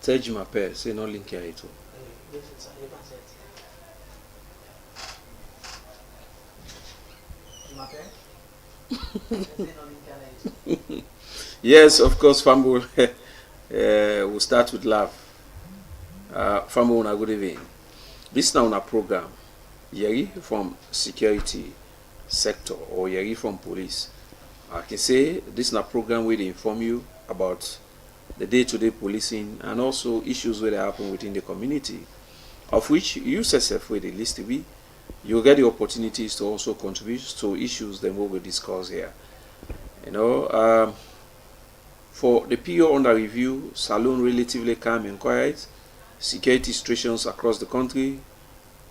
Tej ma pair, say no link here ito. Yes, of course, Fambo. We'll start with love. Fambo, una good evening. This now on a program. Yeri from security sector or Yeri from police. I can say this is a program where they inform you about the day-to-day policing and also issues where they happen within the community, of which you yourself where the list to be, you'll get the opportunities to also contribute to issues that we will discuss here. You know, for the period under review, Salone relatively calm and quiet. Security situations across the country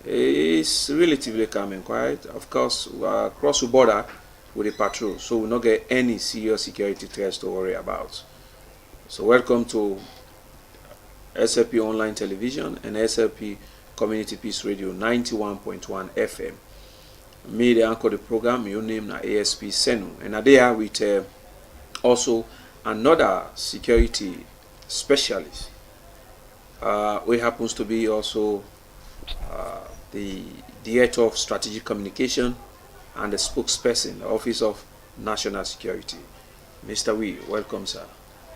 is relatively calm and quiet. Of course, across the border with the patrol, so we'll not get any serious security threats to worry about. So welcome to SLP Online Television and SLP Community Peace Radio 91.1 FM. Me, the anchor the program, your name na ASP Senu. And there with also another security specialist. We happens to be also the Director of Strategic Communication and the spokesperson, the Office of National Security. Mr. Wee, welcome, sir.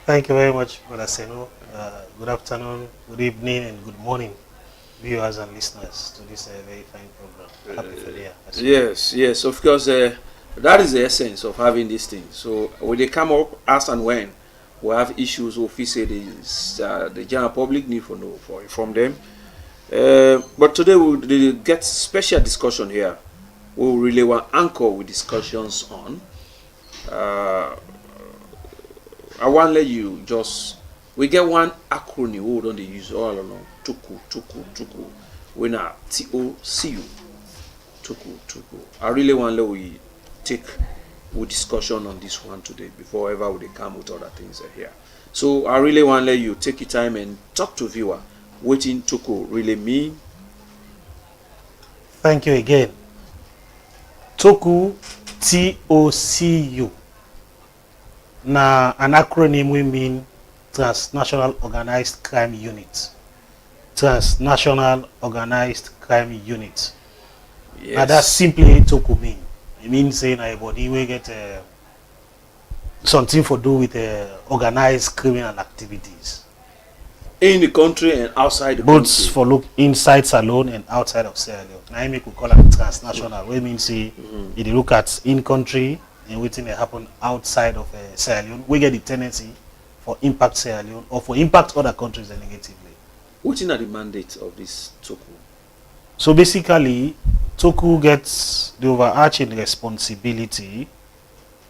Thank you very much, Brother Seno. Good afternoon, good evening, and good morning, viewers and listeners to this very fine program. Happy for the year. Yes, of course. That is the essence of having this thing. So when they come up, as and when we have issues, we say the general public need for know from them. But today we'll get special discussion here. We'll really want anchor with discussions on. I want to let you we get one acronym we don't use all along. Tuku. We na TOCU. Tuku. I really want to let we take discussion on this one today before ever we come with other things here. So I really want to let you take your time and talk to viewer. What in Tuku really mean? Thank you again. Tuku, TOCU. Now, an acronym we mean Transnational Organized Crime Unit. Transnational Organized Crime Unit. Yes. Now that's simply Tuku mean. It means saying everybody will get something to do with organized criminal activities. In the country and outside the country. Both for look inside Salone and outside of Sierra Leone. Now we could call it transnational. We mean say if you look at in country and waiting that happen outside of Sierra Leone, we get the tendency for impact Sierra Leone or for impact other countries negatively. What is the mandate of this Tuku? So basically, Tuku gets the overarching responsibility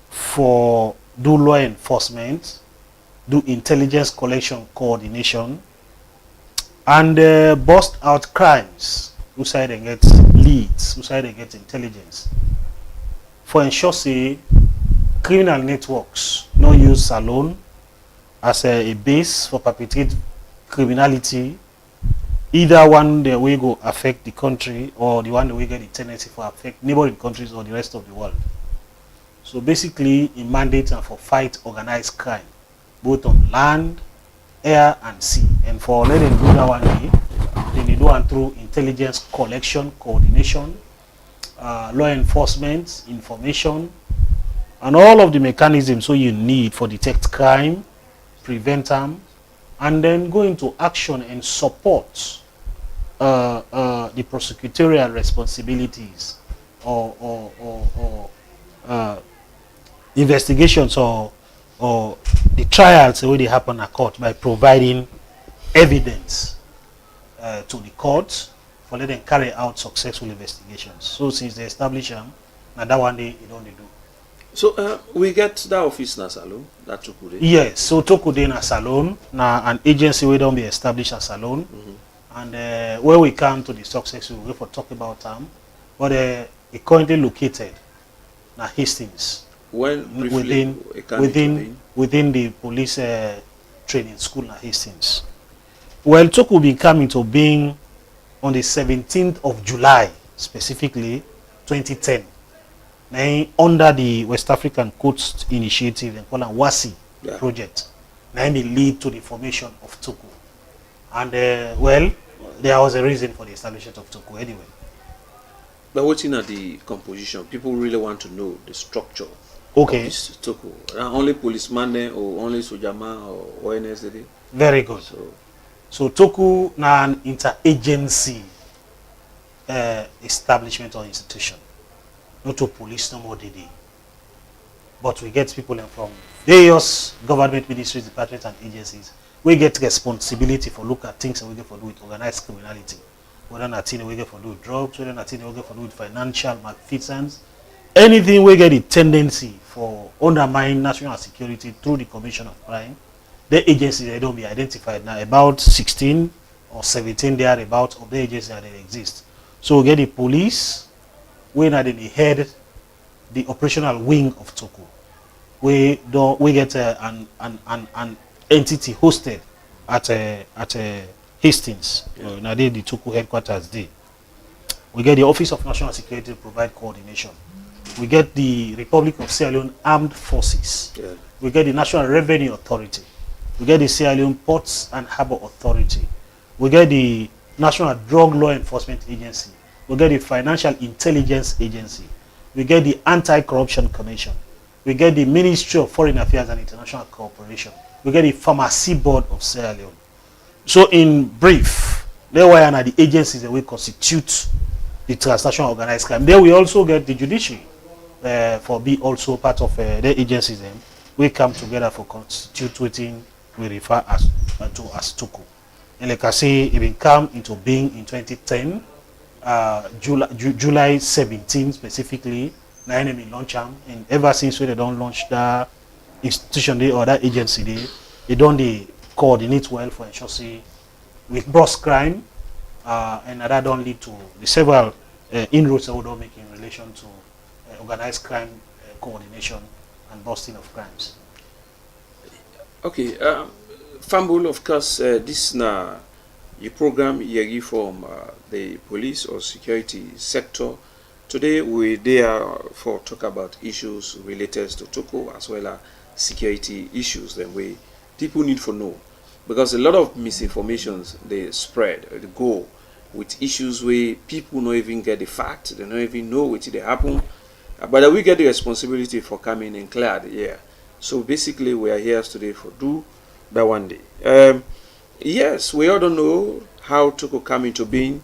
for do law enforcement, do intelligence collection coordination, and bust out crimes who side and get leads, who side and get intelligence. For ensure say criminal networks not use Salone as a base for perpetrate criminality, either one the way go affect the country or the one the way get the tendency for affect neighboring countries or the rest of the world. So basically, a mandate and for fight organized crime, both on land, air, and sea. And for letting do that one day, then they do and through intelligence collection, coordination, law enforcement, information, and all of the mechanisms so you need for detect crime, prevent them, and then go into action and support the prosecutorial responsibilities or investigations or the trials the way they happen at court by providing evidence to the court for letting them carry out successful investigations. So since they establish them, now that one day it only do. So we get that office na Salone, that Tuku. Yes, so Tuku na Salone, now an agency we don't be established as Salone, and where we come to the success we will for talk about them, but it currently located na Hastings. When within the police training school na Hastings. Well, Tuku will be coming to being on the 17th of July, specifically 2010. Now, under the West African Coast Initiative and called WASI project, now may lead to the formation of Tuku. And well, there was a reason for the establishment of Toku anyway. But what's in the composition? People really want to know the structure of Okay, this Toku. Only policeman there or only Sojama or NSD? very good. So Toku now an interagency establishment or institution. Not to police no more DD. But we get people from various government ministries, departments and agencies. We get responsibility for look at things that we get for do with organized criminality. Whether not we get for do with drugs, whether not we get for do with financial malfeasance, anything we get a tendency for undermine national security through the commission of crime, the agencies they don't be identified now. About 16 or 17 there about of the agencies that they exist. So we get the police, we not in the head the operational wing of Toku. We get an entity hosted at Hastings, now the Toku headquarters there. We get the Office of National Security to provide coordination. We get the Republic of Sierra Leone Armed Forces. Yeah. We get the National Revenue Authority. We get the Sierra Leone Ports and Harbour Authority. We get the National Drug Law Enforcement Agency. We get the Financial Intelligence Agency. We get the Anti-Corruption Commission. We get the Ministry of Foreign Affairs and International Cooperation. We get the Pharmacy Board of Sierra Leone. So in brief, there are the agencies that will constitute the transnational organized crime. Then we also get the judiciary for be also part of the agencies. Then we come together for constituting we refer as Toku. And like I say, it will come into being in 2010, July 17 specifically. Now enemy launch them, and ever since they don't launch that institution day or that agency day, they don't coordinate well for ensure say with gross crime, and that don't lead to the several inroads that we don't make in relation to organized crime coordination and busting of crimes. Okay, Fambul, of course, this now your program Yeri from the police or security sector. Today we there for talk about issues related to Toku as well as security issues that we people need to know, because a lot of misinformations they spread they go with issues where people don't even get the fact, they don't even know what they happen, but we get the responsibility for coming and clear the air. So basically we are here today for do that one day. Yes, we all don't know how Toku come into being,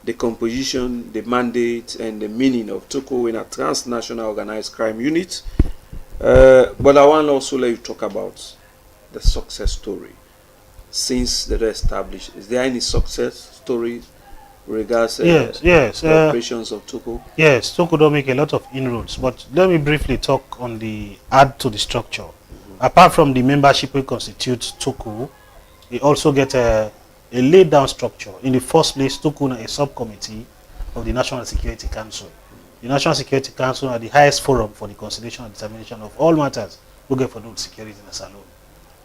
the composition, the mandate, and the meaning of Toku in a transnational organized crime unit. But I want to also let you talk about the success story since they were established. Is there any success story regards yes, the operations of Toku? Yes, Toku don't make a lot of inroads, but let me briefly talk on the add to the structure. Apart from the membership we constitute Toku, we also get a laid down structure. In the first place, Toku is a subcommittee of the National Security Council. The National Security Council are the highest forum for the consideration and determination of all matters looking for those security in a salon.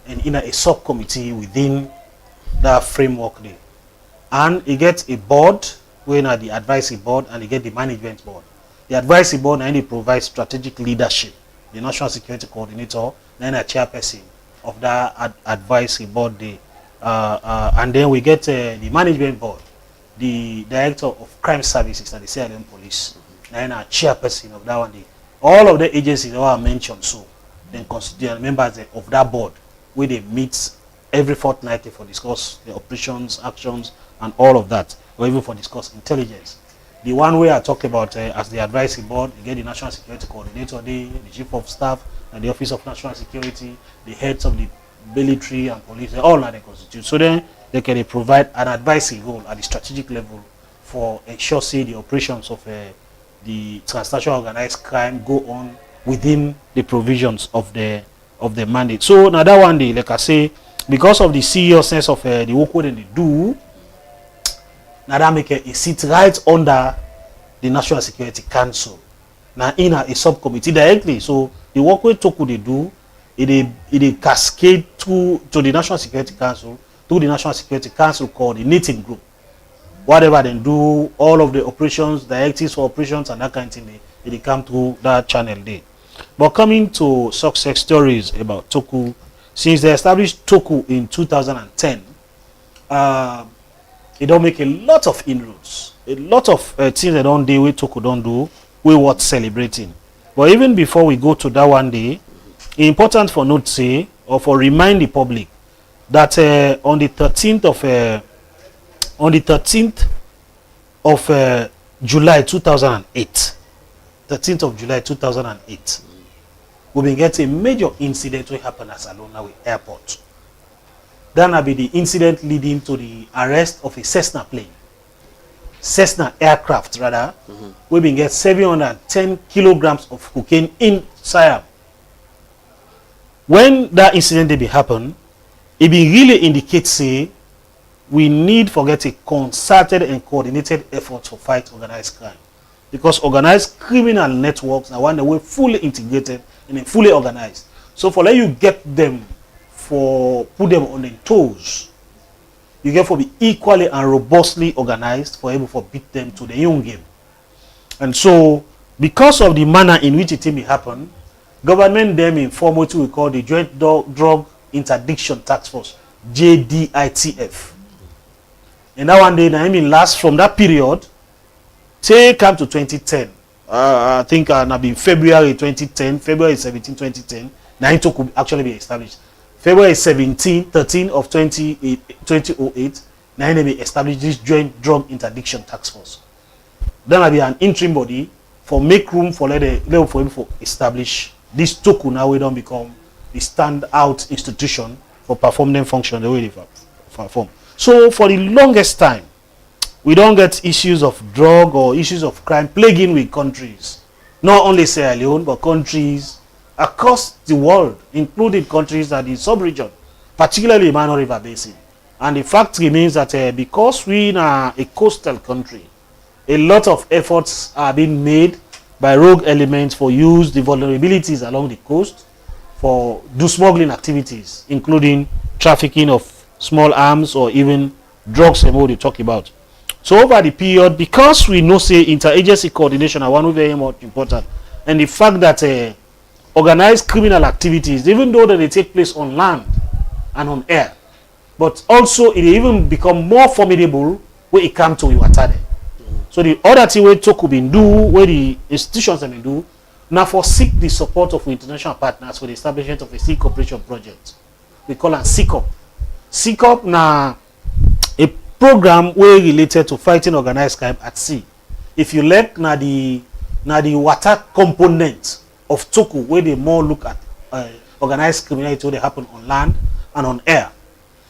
And in a subcommittee within that framework there. And it gets a board, when are the advisory board, and you get the management board. The advisory board only provides strategic leadership. The National Security Coordinator, then a chairperson of that advisory board there. And then we get the management board, the director of crime services at the Sierra Leone Police, then a chairperson of that one day. All of the agencies that are mentioned, so then constitute members of that board, where they meet every fortnight for discuss the operations, actions, and all of that, or even for discuss intelligence. The one way I talk about as the advisory board, you get the National Security Coordinator, the Chief of Staff, and the Office of National Security, the heads of the military and police, they all now they constitute. So then they can provide an advisory role at the strategic level for ensure say the operations of the transnational organized crime go on within the provisions of the mandate. So now that one day, like I say, because of the seriousness of the work that they do, now that make it sit right under the National Security Council. Now in a subcommittee directly. So the work we Toku they do, it cascade to the National Security Council, to the National Security Council coordinating group. Whatever they do, all of the operations, directives for operations and that kind of thing, they come through that channel there. But coming to success stories about Toku, since they established Toku in 2010, it don't make a lot of inroads. A lot of things they don't do, we Toku don't do, we worth celebrating. But even before we go to that one day, it's important for note say, or for remind the public, that on the 13th of July 2008, 13th of July 2008, we been get a major incident will happen at Salona Airport. That will be the incident leading to the arrest of a Cessna plane, Cessna aircraft rather. We been get 710 kilograms of cocaine inside. When that incident be happen, it be really indicates say we need for get a concerted and coordinated effort to fight organized crime, because organized criminal networks are one that we're fully integrated and fully organized. So for let you get them, for put them on their toes, you get for be equally and robustly organized for able to beat them to the young game. And so because of the manner in which it may happen, government them inform what we call the Joint Drug Interdiction Task Force, JDITF. And that one day, I mean, last from that period, take up to 2010. I think now be February 2010, February 17, 2010, now it could actually be established. February 13 of 2008, now it be established this Joint Drug Interdiction Task Force. Then will be an interim body for make room for let for him for establish this Toku. Now we don't become the standout institution for performing function the way they perform. So for the longest time, we don't get issues of drug or issues of crime plaguing with countries, not only Sierra Leone, but countries across the world, including countries that in sub-region, particularly Mano River Basin. And the fact remains that because we are a coastal country, a lot of efforts are being made by rogue elements for use the vulnerabilities along the coast for do smuggling activities, including trafficking of small arms or even drugs and what they talk about. So over the period, because we know say interagency coordination are one very much important, and the fact that organized criminal activities, even though that they take place on land and on air, but also it even become more formidable when it comes to Iwatade. So the other thing we Toku been do, where the institutions have been do, now for seek the support of international partners for the establishment of a sea cooperation project. We call it SEACOP. SEACOP na a program where related to fighting organized crime at sea. If you like na the water component of Toku, where they more look at organized criminality where they happen on land and on air.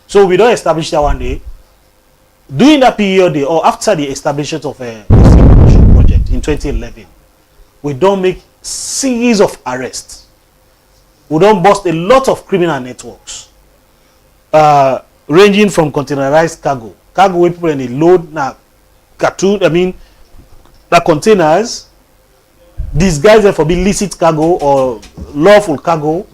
So we don't establish that one day. During that period or after the establishment of a project in 2011, we don't make series of arrests. We don't bust a lot of criminal networks, ranging from containerized cargo where people in the load na cartoon, I mean, the containers disguised for being illicit cargo or lawful cargo,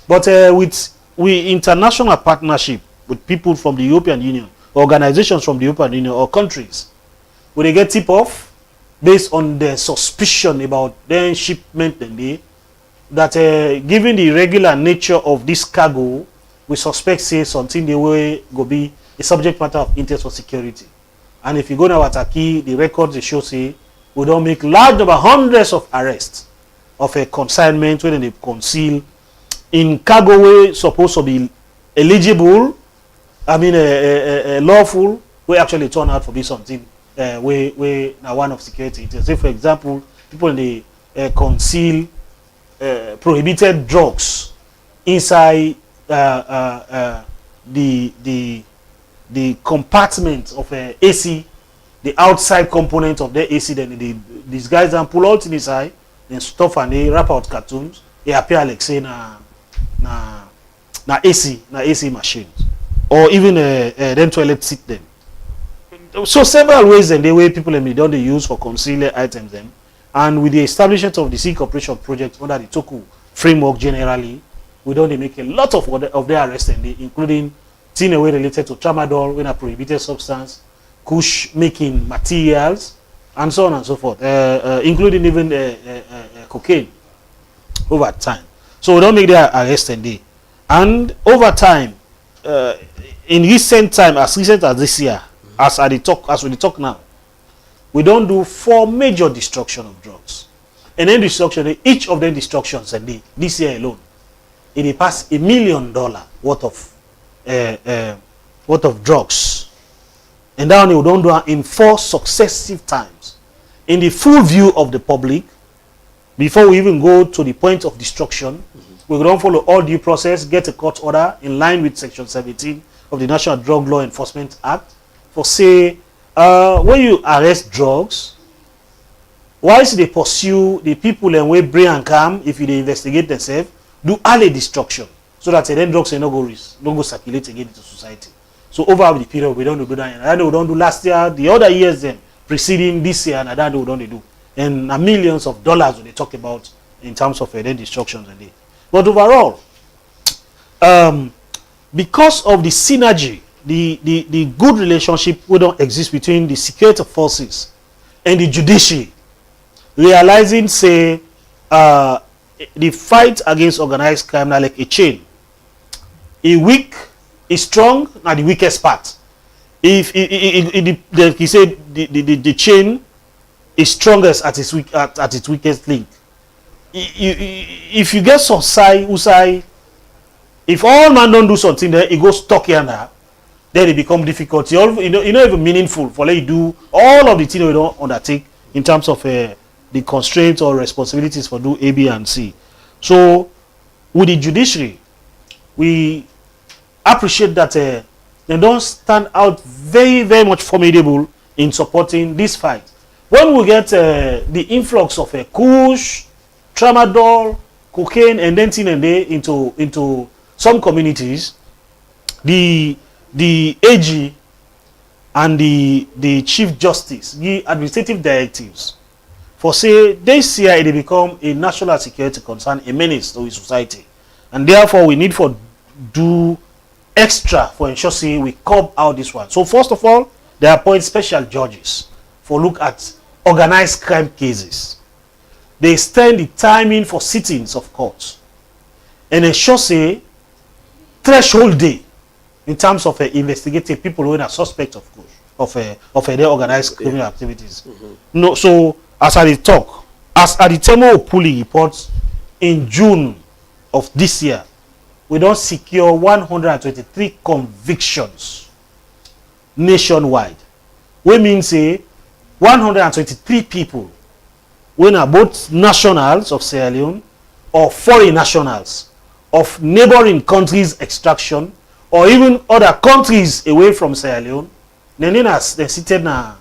but with international partnership with people from the European Union, organizations from the European Union or countries, when they get tip off based on the suspicion about their shipment and they that given the regular nature of this cargo, we suspect say something the way go be a subject matter of interest for security. And if you go now at Aki, the records they show say we don't make large number, hundreds of arrests of a consignment when they conceal in cargo way supposed to be eligible, I mean lawful, we actually turn out to be something we now one of security interest. Say for example, people they conceal prohibited drugs inside the compartment of AC, the outside component of the AC. Then they disguise and pull out inside, then stuff and they wrap out cartoons. They appear like say na AC machines, or even then toilet seat them. So several ways and the way people don't they use for concealing items them. And with the establishment of the Sea Cooperation Project under the Toku framework generally, we don't make a lot of their arrests, including things away related to tramadol, when a prohibited substance, kush making materials, and so on and so forth, including even cocaine over time. So we don't make their arrest and over time, in recent time, as recent as this year, as we talk now, we don't do 4 major destruction of drugs. And then destruction, each of them destructions a day, this year alone, it passed $1 million worth of drugs. And now we don't do it in 4 successive times. In the full view of the public, before we even go to the point of destruction, we don't follow all due process, get a court order in line with Section 17 of the National Drug Law Enforcement Act for say, when you arrest drugs, whilst they pursue the people and we bring and come, if you investigate themselves, do early destruction so that then drugs will not go circulate again into society. So over the period, we don't do that. And we don't do last year, the other years then preceding this year, and that we don't do. And millions of dollars they talk about in terms of then destructions a day. But overall, because of the synergy, the good relationship we don't exist between the security forces and the judiciary, realizing say the fight against organized crime now like a chain. A weak is strong, now the weakest part. If like he said, the chain is strongest at its weakest link. If you get some side who say, if all man don't do something, then it goes stuck here now, then it become difficult. You know even meaningful for let you do all of the things we don't undertake in terms of the constraints or responsibilities for do A, B, and C. So with the judiciary, we appreciate that they don't stand out very, very much formidable in supporting this fight. When we get the influx of kush, tramadol, cocaine, and then thing and day into some communities, the AG and the Chief Justice give administrative directives for say this year it become a national security concern, a menace to society, and therefore we need for do extra for ensure say we curb out this one. So first of all, they appoint special judges for look at organized crime cases. They extend the timing for sittings of courts and ensure say threshold day in terms of investigating people who are suspect of their organized criminal activities. No, so as I talk, as at the Temo Puli reports in June of this year, we don't secure 123 convictions nationwide. We mean say 123 people when are both nationals of Sierra Leone or foreign nationals of neighboring countries extraction or even other countries away from Sierra Leone, then they seated now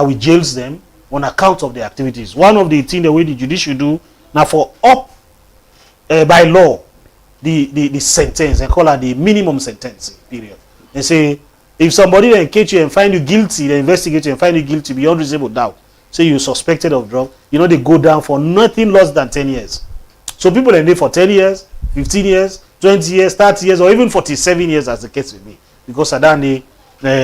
we jails them on account of their activities. One of the things the way the judiciary do now for up by law the sentence, and call it the minimum sentence period. They say if somebody then catch you and find you guilty, they investigate you and find you guilty beyond reasonable doubt, say you're suspected of drug, they go down for nothing less than 10 years. So people then live for 10 years, 15 years, 20 years, 30 years, or even 47 years as the case may be. Because at that day,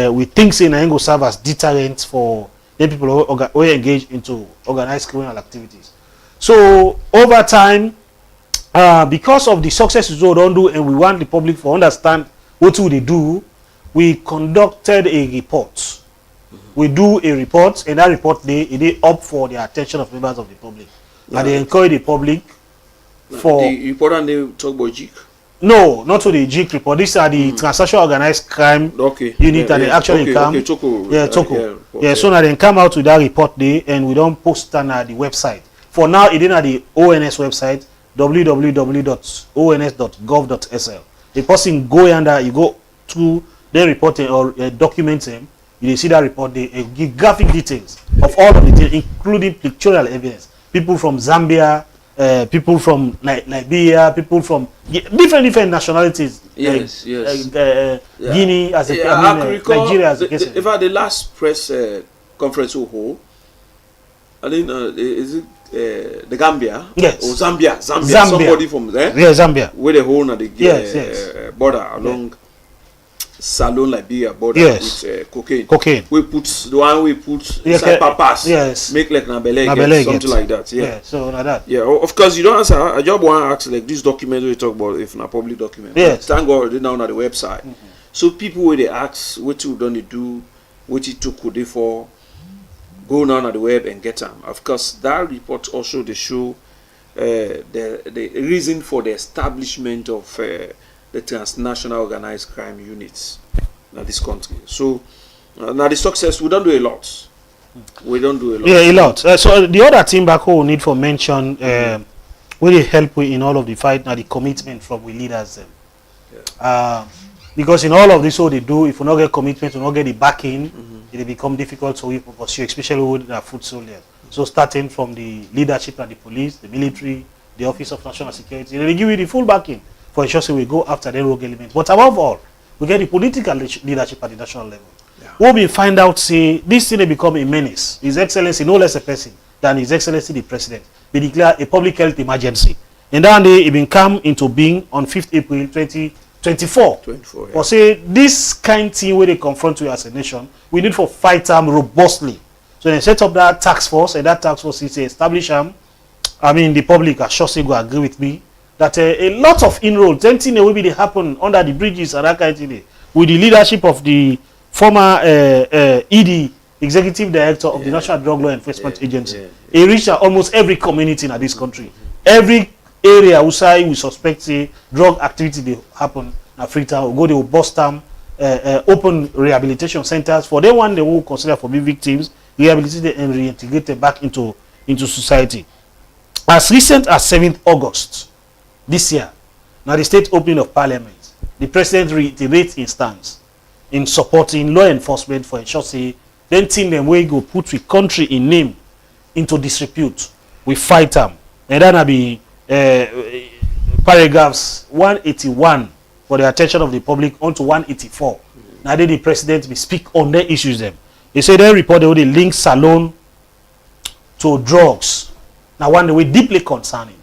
we think say will serve as deterrent for the people who engage into organized criminal activities. So over time, because of the successes we don't do, and we want the public to understand what they do, we conducted a report. We do a report, and that report they up for the attention of members of the public. And they encourage the public for the report, and they talk about JIC. No, not to the JIC report. These are the Transnational Organized Crime Unit, and they actually come. Toko. So now they come out with that report day, and we don't post on the website. For now, it is at the ONS website, www.ons.gov.sl. The person go under, you go to their report or document them, you see that report, they give graphic details of all of the things, including pictorial evidence. People from Zambia, people from Liberia, people from different nationalities. Yes. Guinea, as Nigeria, as a case. In fact, the last press conference we hold, I think is it the Gambia? Yes. Or Zambia. Somebody from there. Yeah, Zambia. Where they hold at the border along Salon Liberia border with cocaine. We put the one we put inside papas. Yes. Make like Nabele, something like that. Yeah. So like that. Yeah. Of course, you don't answer. I just want to ask like this document we talk about if not public document. Yes. Thank God, it's now on the website. So people where they ask what you don't do, what it took they for go on the web and get them. Of course, that report also they show the reason for the establishment of the transnational organized crime units in this country. So now the success, we don't do a lot. We don't do a lot. Yeah, a lot. So the other thing back home we need for mention, where they help in all of the fight now the commitment from we leaders. Because in all of this, what they do, if we not get commitment, we not get the backing, it will become difficult to pursue, especially with the foot soldiers. So starting from the leadership and the police, the military, the Office of National Security, they give you the full backing for ensure we go after the rogue elements. But above all, we get the political leadership at the national level. We'll be find out, say, this thing become a menace. His Excellency, no less a person than His Excellency the President, we declare a public health emergency. And that day, it been come into being on 5th April 2024. Or say, this kind of thing where they confront you as a nation, we need to fight them robustly. So they set up that task force, and that task force is established. I mean, the public, I sure say, will agree with me that a lot of inroads, anything will be happen under the bridges and that kind of thing, with the leadership of the former ED, Executive Director of the National Drug Law Enforcement Agency. He reached almost every community in this country. Every area outside we suspect say drug activity they happen in Freetown, go they will bust them, open rehabilitation centers for them one they will consider for being victims, rehabilitated and reintegrated back into society. As recent as 7th August this year, now the state opening of Parliament, the President reiterates his stance in supporting law enforcement for ensure say then thing them way go put the country in name into disrepute. We fight them. And then will be paragraphs 181 for the attention of the public on to 184. Now then the President will speak on the issues them. They say they report they will link Salon to drugs. Now one the way deeply concerning.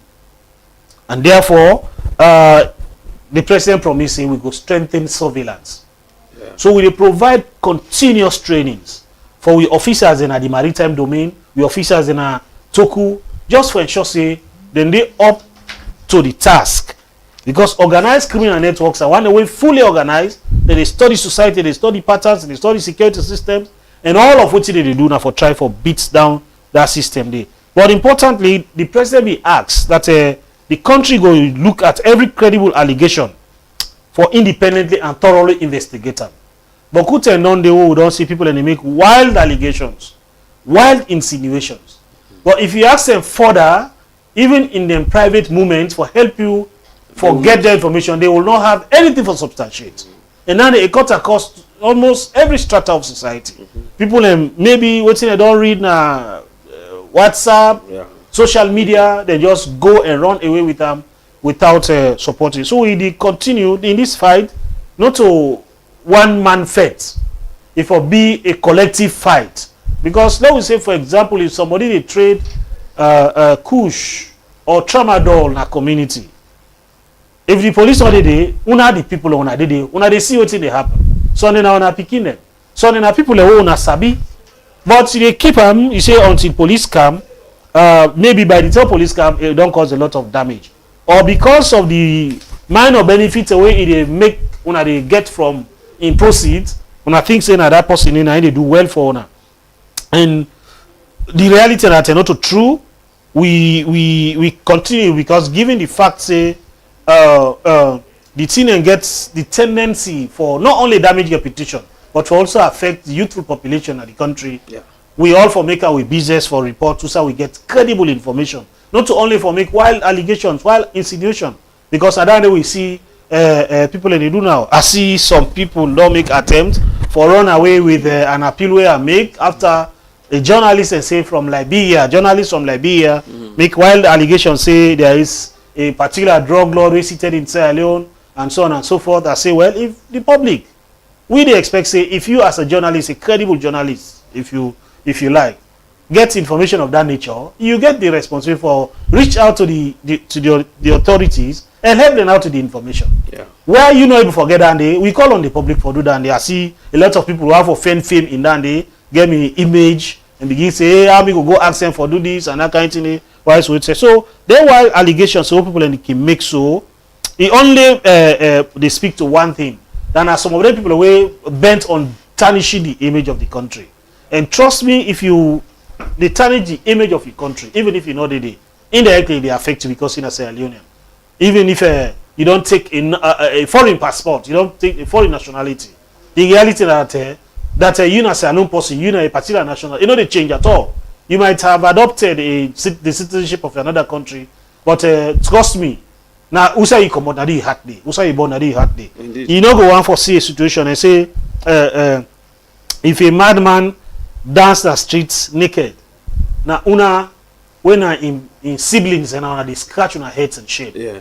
And therefore the President promising we go strengthen surveillance. So we provide continuous trainings for we officers in the maritime domain, we officers in a Toku, just for ensure say then they up to the task. Because organized criminal networks are one way fully organized, they study society, they study patterns, they study security systems, and all of what they do now for try for beats down that system there. But importantly, the President be asked that the country go look at every credible allegation for independently and thoroughly investigate them. But could and non they don't see people and they make wild allegations, wild insinuations. But if you ask them further, even in them private moments for help you get the information, they will not have anything for substantiate. And now they cut across almost every strata of society. People maybe what they don't read now WhatsApp, social media, they just go and run away with them without supporting. So we continue in this fight, not to one man fight, it will be a collective fight. Because let us say, for example, if somebody they trade kush or tramadol in a community, if the police are there, una the people una they see what they happen. So then una picking them. So then people una sabi, but they keep them. You say until police come, maybe by the time police come, it don't cause a lot of damage, or because of the minor benefits away they make una they get from in proceeds, when I think saying that person in they do well for honor. And the reality that are not true, we continue because given the fact say the thing gets the tendency for not only damage reputation but to also affect the youthful population of the country. We all for make our business for report so we get credible information, not to only for make wild allegations, wild insinuation, because at that we see people in the do now. I see some people don't make attempts for run away with an appeal where I make after a journalist and say from Liberia, make wild allegations say there is a particular drug lord seated in Sierra Leone and so on and so forth. I say, well, if the public, we they expect say if you as a journalist, a credible journalist, if you like, get information of that nature, you get the responsibility for reach out to the authorities and help them out to the information. Where you know able forget that day, we call on the public for do that day. I see a lot of people who have offend fame in that day, get me image and begin say, hey, how me go ask them for do this and that kind of thing. Why so it say so? There were allegations so people can make so. It only they speak to one thing than are some of the people who bent on tarnishing the image of the country. And trust me, if you they tarnish the image of your country, even if you know they indirectly they affect you because you're a Sierra Leonean. Even if you don't take a foreign passport, you don't take a foreign nationality. The reality that you as a known person, you know a particular national, you know they change at all. You might have adopted the citizenship of another country, but trust me, now usa you come out na hard day, usa you born na hard day. You know go on for see a situation and say if a madman dance the streets naked, now una when in siblings and they scratch on heads and shit. Yeah.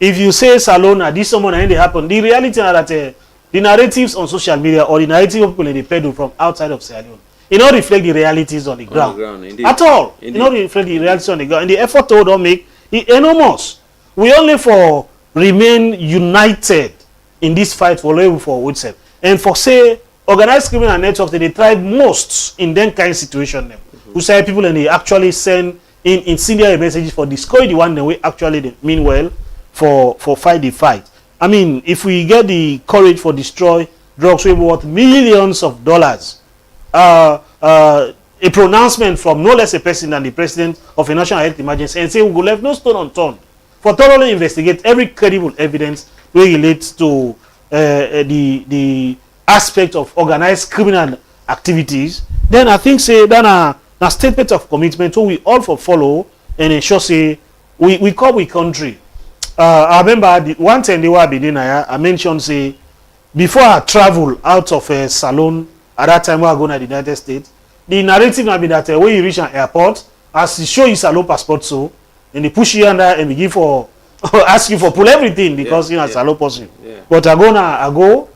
If you say Salona, this someone and they happen, the reality is that the narratives on social media or the narrative of people in the pedal from outside of Sierra Leone, it don't reflect the realities on the ground. At all. Indeed. It don't reflect the realities on the ground. And the effort to don't make it enormous. We only for remain united in this fight for labor for Woodset. And for say organized criminal networks they thrive most in that kind of situation. Who say people and they actually send in incendiary messages for destroy the one way actually they mean well for fight the fight. I mean, if we get the courage for destroy drugs worth millions of dollars, a pronouncement from no less a person than the president of a national health emergency and say we will leave no stone unturned for thoroughly investigate every credible evidence which relates to the aspect of organized criminal activities, then I think say that a statement of commitment so we all for follow and ensure say we call we country. I remember the one time they were being I mentioned say before I travel out of a salon at that time when I go to the United States, the narrative might be that when you reach an airport, as you show you salon passport so, and they push you under and begin for ask you for pull everything because you know salon person. Yeah. But I go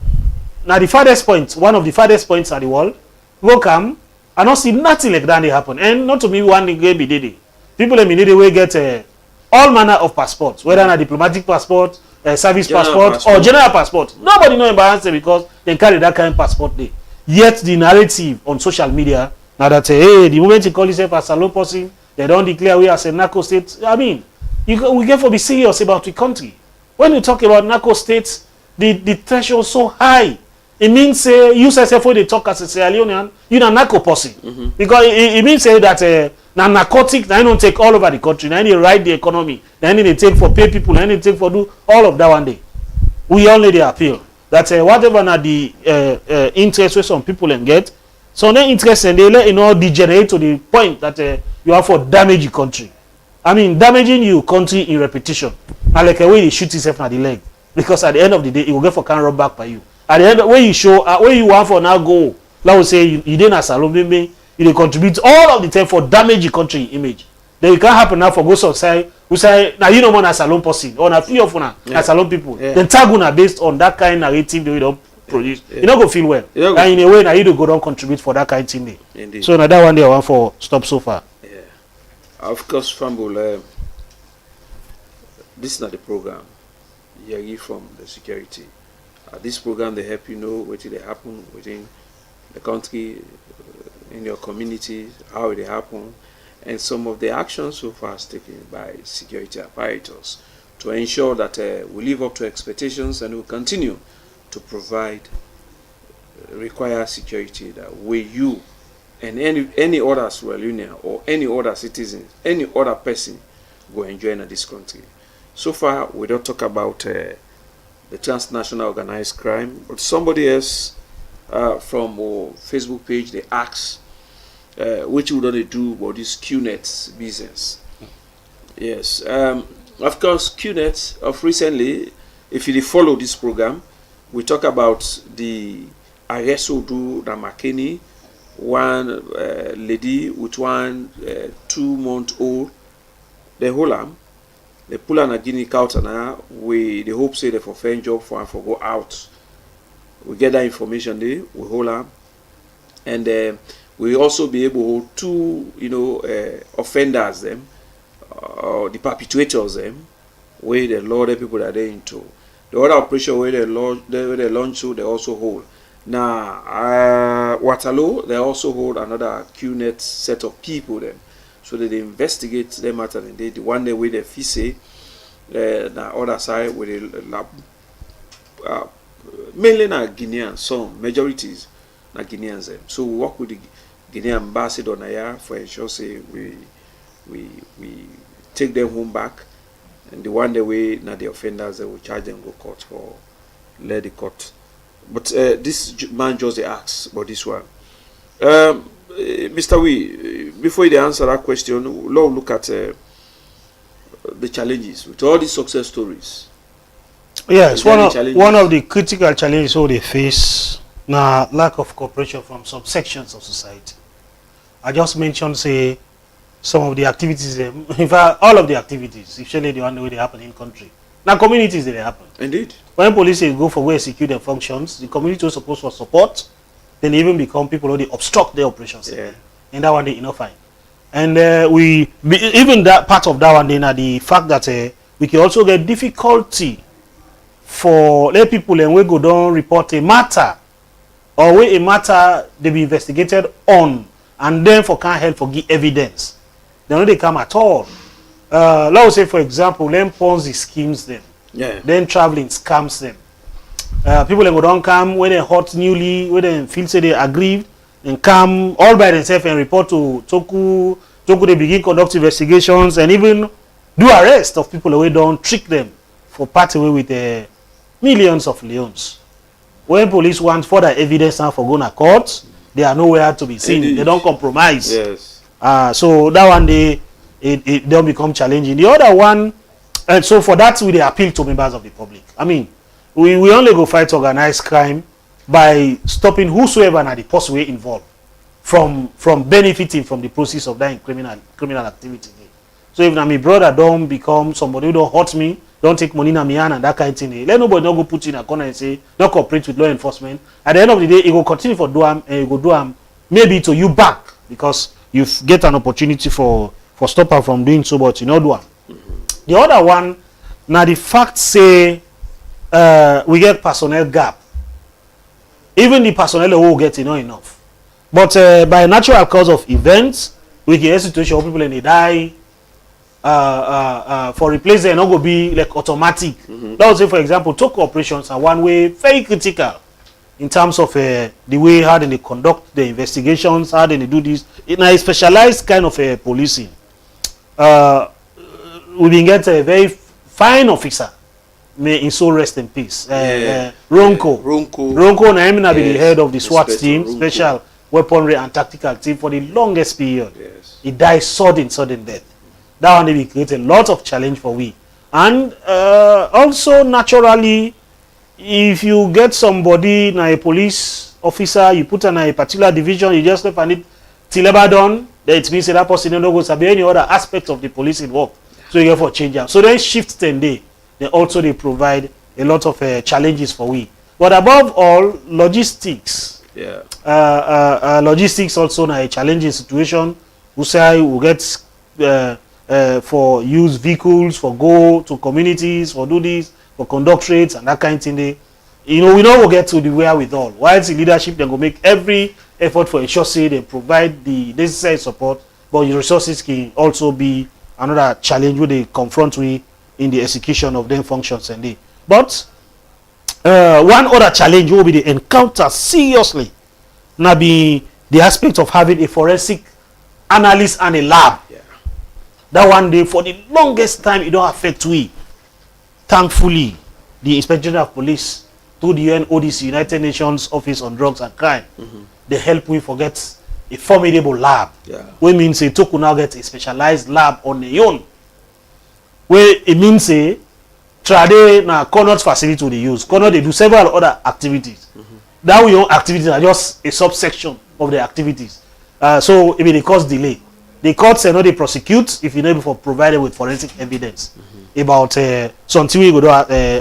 now the farthest point, one of the farthest points at the world, go come, I don't see nothing like that they happen. And not to me one day be did. People in Minidi will get all manner of passports, whether a diplomatic passport, a service passport, or general passport. Nobody know embarrassed because they carry that kind of passport there. Yet the narrative on social media now that hey, the moment you call yourself a salon person, they don't declare we as a narco state. I mean, we get to be serious about the country. When you talk about narco states, the threshold so high. It means you yourself when they talk as a Sierra Leonean, you're a narco person. Because it means that now narcotics, now don't take all over the country. Now they ride the economy. Now they take for pay people. Now they take for do all of that one day. We only they appeal that whatever now the interest where some people and get, so their interest and they let you know degenerate to the point that you have for damage your country. I mean damaging your country in repetition. And like a way they shoot yourself at the leg because at the end of the day it will get for can run back by you. At the end of, when you show where you want for now go, let us say you didn't as salon maybe you contribute all of the time for damage your country image. Then it can't happen now for go outside who say now you know more as salon person or a few of una as salon people. Then taguna based on that kind of narrative they don't produce. You don't go feel well. And in a way now you do go down contribute for that kind of thing. Indeed. So now that one day I want for stop so far. Yeah. Of course, Fumble, this is not the program. Yeri from the security. This program they help you know what they happen within the country, in your community, how it happen, and some of the actions so far taken by security apparatus to ensure that we live up to expectations and we continue to provide require security that way you and any other Sierra Leonean or any other citizen, any other person go enjoy in this country. So far we don't talk about the transnational organized crime, but somebody else from our Facebook page they ask which would they do about this QNet business. Yes, of course QNet of recently, if you follow this program, we talk about the arrest do the McKinney, one lady with one 2-month-old, the whole arm. They pull on a guinea cow now. We the hope say they for fair job for and for go out. We get that information there. We hold up, and we also be able to offenders them or the perpetrators them where the law the people that they into the other operation where they launch so they also hold. Now Waterloo they also hold another QNet set of people them. So that they investigate them matter and they the one day with the fee say the other side with the mainly na Guineans, some majorities na Guineans. So we work with the Guinean ambassador na for ensure say we take them home back, and the one the way na the offenders they will charge them go court or let the court. But this man just asks about this one. Mr. Wee, before you answer that question, we'll look at the challenges with all these success stories. Yes, one of the critical challenges they face now lack of cooperation from some sections of society. I just mentioned say some of the activities, in fact all of the activities, especially the one way they happen in country. Now communities they happen. Indeed. When police go for where execute their functions, the community was supposed for support, then even become people who they obstruct their operations. Yeah. And that one they fine. And even that part of that one then the fact that we can also get difficulty for let people and we go down report a matter or where a matter they be investigated on and then for can't help for give evidence. They don't they come at all. Let's say for example, them Ponzi schemes them. Yeah. Then traveling scams them. People go down come when they hot newly, when they feel say they aggrieved and come all by themselves and report to Toku. Toku they begin conduct investigations and even do arrest of people who don't trick them for part away with millions of leons. When police want further evidence and for going to court, they are nowhere to be seen. Indeed. They don't compromise. Yes. So that one it don't become challenging. The other one, and so for that we appeal to members of the public. I mean, we only go fight organized crime by stopping whosoever and the possible way involved from benefiting from the process of that criminal activity. So if my brother don't become somebody who don't hurt me, don't take money in my hand and that kind of thing, let nobody not go put in a corner and say not cooperate with law enforcement. At the end of the day, it will continue for do and it will do maybe to you back because you get an opportunity for stop her from doing so, but you know do. The other one, now the fact say we get personnel gap. Even the personnel will get enough. But by natural cause of events, we get a situation where people and they die for replacement not go be like automatic. That would say for example, Toku operations are one way very critical in terms of the way how they conduct the investigations, how they do this. In a specialized kind of policing. We been get a very fine officer. May in soul rest in peace. Ronco na be the head of the SWAT team, Special Weaponry and Tactical Team for the longest period. Yes. He died sudden death. That one will create a lot of challenge for we. And also naturally, if you get somebody na a police officer, you put in a particular division, you just find it till ever done, then it means that person don't go sabi any other aspect of the policing work. So you get for change out. So then shift 10 day. Then also they provide a lot of challenges for we. But above all, logistics. Yeah. Logistics also na a challenging situation. We say we get for use vehicles, for go to communities, for do this, for conduct rates and that kind of thing. We know we'll get to the wherewithal. While the leadership, they go make every effort for ensure say they provide the necessary support, but the resources can also be another challenge where they confront with in the execution of them functions and they. But one other challenge will be the encounter seriously. Now be the aspect of having a forensic analyst and a lab. Yeah. That one day for the longest time it don't affect we. Thankfully, the Inspector General of Police through the UNODC, United Nations Office on Drugs and Crime, they help we forget a formidable lab. Yeah. Which means a Toku now get a specialized lab on their own. Where it means a trade na Connaught facility they use. Connaught they do several other activities. That we own activities are just a subsection of the activities. So it may cause delay. The courts not they prosecute if you're able to provide with forensic evidence about something we go do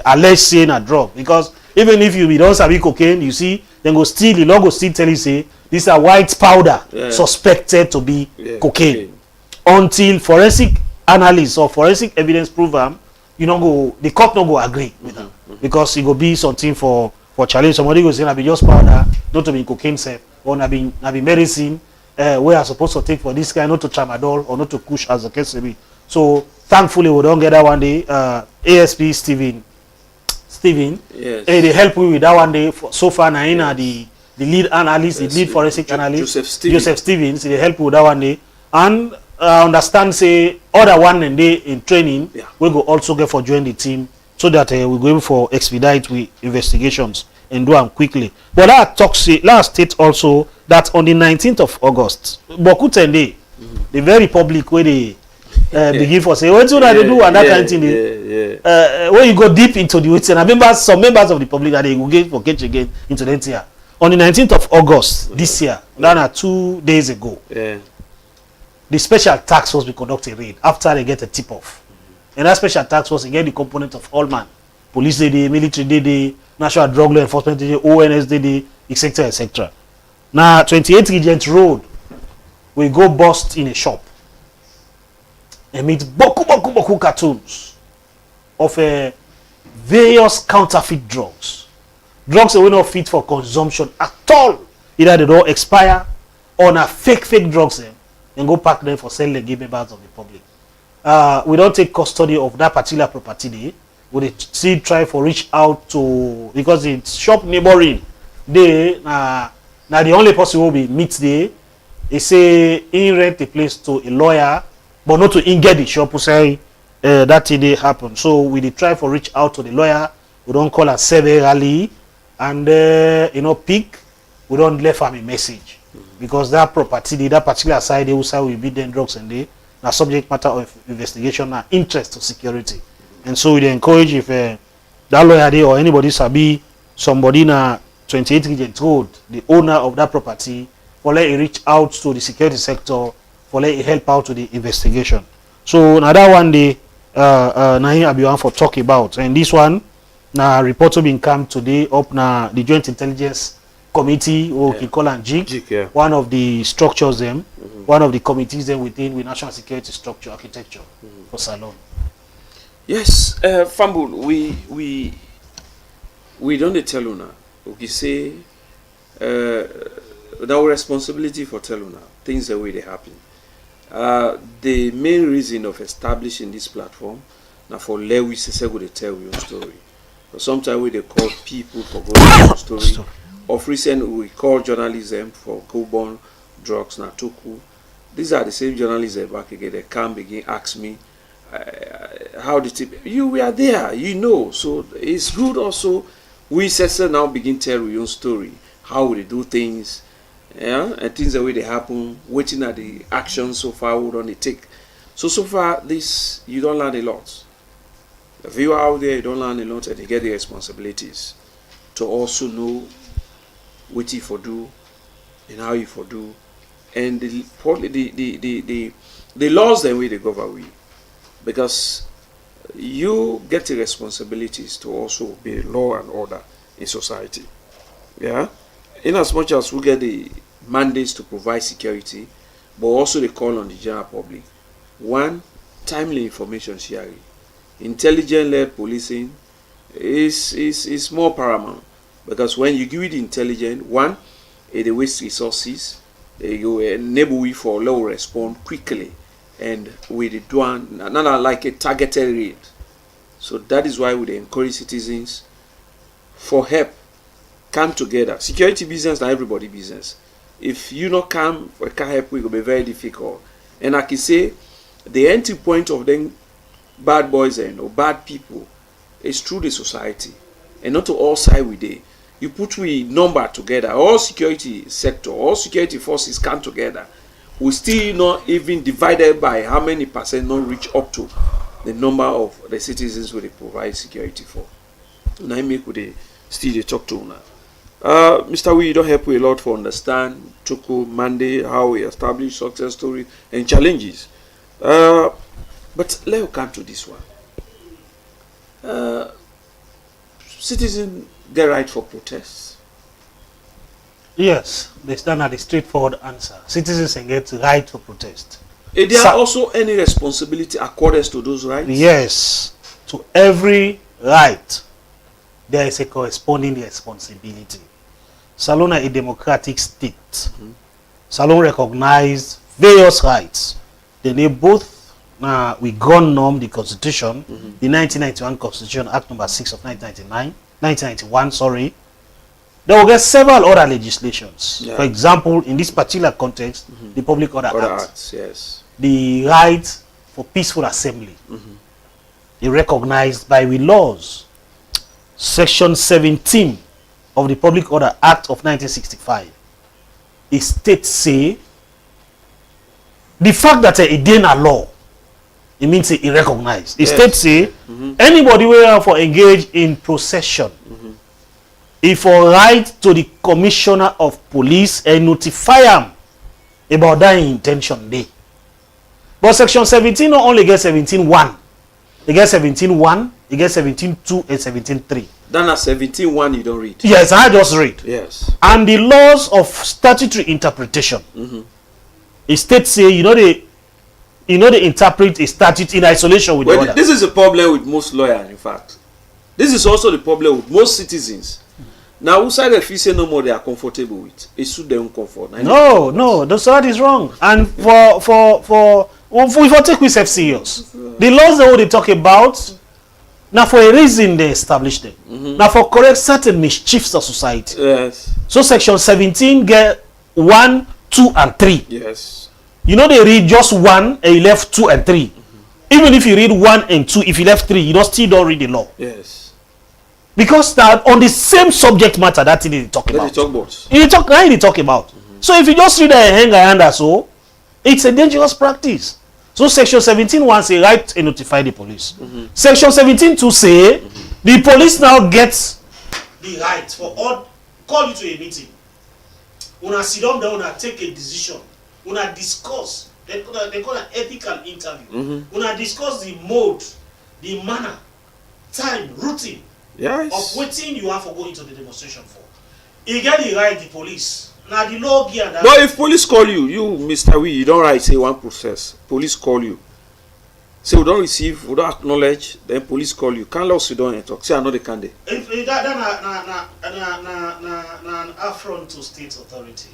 alleged saying a drug. Because even if you don't sabi cocaine, you see, then the law go still tell you say these are white powder suspected to be cocaine. Until forensic analysis or forensic evidence prove them, the court not go agree with them because it go be something for challenge. Somebody go say na be just powder, not to be cocaine safe, or na be medicine we are supposed to take for this kind, not to tramadol or not to kush as the case may be. So thankfully we don't get that one day. ASP Stephen. Yes. They help we with that one day. So far, now the lead analyst, the lead forensic analyst, Joseph Stevens. They help with that one day. And understand, say, other one and day in training, we go also get for join the team so that we go able for expedite with investigations and do them quickly. But that state also that on the 19th of August, Bokutende, the very public where they begin for say, what do they do and that kind of thing. When you go deep into the waiting, some members of the public that they will get for catch again into the year. On the 19th of August this year, that are 2 days ago, the special task force will conduct a raid after they get a tip off. And that special task force again the component of all man, police day, military day, national drug law enforcement day, ONS day, etc. etc. Now 28 Regent Road, we go bust in a shop and meet boku cartoons of various counterfeit drugs that were not fit for consumption at all. Either they don't expire or na fake drugs and go pack them for sale and give members of the public. We don't take custody of that particular property there. We still try for reach out to, because it's shop neighboring. They now the only person who will be meet there. They say in rent the place to a lawyer, but not to in get the shop who say that day happen. So we try for reach out to the lawyer. We don't call a severally and pick. We don't left him a message because that property, that particular side, they will say we beat them drugs and they na subject matter of investigation na interest to security. And so we encourage if that lawyer there or anybody sabi somebody na 28 Regent Road, the owner of that property, for let it reach out to the security sector, for let it help out to the investigation. So now that one day Nahi Abiwan for talk about, and this one na report been come today up na the Joint Intelligence Committee, or we call it JIC, one of the structures them, one of the committees them within with national security structure architecture for Salon. Yes, Fambul, we don't tell you now. We say our responsibility for tell you now things the way they happen. The main reason of establishing this platform now for Lewi say go to tell your story. Sometimes we they call people for going to story. Of recent, we call journalism for go-born drugs na toku. These are the same journalism back again. They come begin ask me, how did it? You were there, you know. So it's good also. We say now begin tell your own story, how they do things, and things the way they happen. Waiting at the action so far, what don't they take? So far, this you don't learn a lot. If you are out there, you don't learn a lot, and you get the responsibilities to also know what you for do and how you for do, and the laws the way they govern we, because you get the responsibilities to also be law and order in society. In as much as we get the mandates to provide security, but also they call on the general public. One, timely information sharing, intelligent-led policing is more paramount. Because when you give it intelligence, one, it waste resources, you enable you for low respond quickly, and with it done, not like a targeted raid. So that is why we encourage citizens for help, come together. Security business, not everybody business. If you not come for help, it will be very difficult. And I can say, the entry point of them bad boys or bad people is through the society, and not to all side with it. You put we number together, all security sector, all security forces come together. We still not even divided by how many percent not reach up to the number of the citizens who they provide security for. Now I make with the still they talk to now. Mr. We don't help we a lot for understand Choco Monday how we establish success story and challenges. But let's come to this one. Citizens get right for protests. Yes, they stand at the straightforward answer. Citizens can get right to protest. Is there also any responsibility accorded to those rights? Yes, to every right there is a corresponding responsibility. Salon is a democratic state. Salon recognizes various rights. They need both Now we gun norm the constitution, the 1991 Constitution Act number 6 of 1991, sorry. There will get several other legislations. Yeah. For example, in this particular context, the Public Order Act, Acts, yes. the right for peaceful assembly, is recognized by the laws. Section 17 of the Public Order Act of 1965, it states say the fact that it did a law, it means it recognized. It states say anybody will for engage in procession, if for write to the commissioner of police and notify him about that intention day. But section 17 not only gets 17.1, it gets 17.1, it gets 17.2 and 17.3. Then at 17.1 you don't read. Yes, I just read. Yes. And the laws of statutory interpretation, it states say you know they interpret a statute in isolation with the other. This is a problem with most lawyers, in fact. This is also the problem with most citizens. Now, who side if you say no more they are comfortable with, it suit their own comfort. No, that is wrong. And for take we self serious. The laws that they talk about, now for a reason they established them. Now for correct certain mischiefs of society. Yes. So section 17 get 1, 2, and 3. Yes. You know they read just 1 and you left 2 and 3. Even if you read 1 and 2, if you left 3, you still don't read the law. Yes. Because that on the same subject matter that they talk about. They talk about. So if you just read a hanger and so, it's a dangerous practice. So section 17.1 say right to notify the police. Section 17.2 say the police now gets the right for all call you to a meeting. Una sit down there, una take a decision, una discuss. They call an ethical interview. Una discuss the mode, the manner, time, routine. Yes. Of waiting you have to go into the demonstration for. You get the right, the police. Now the law gear that. But if police call you, Mr. We, you don't write say one process. Police call you. Say we don't receive, we don't acknowledge, then police call you. Can't lose you don't talk. Say I know they can't. If that an affront to state authority.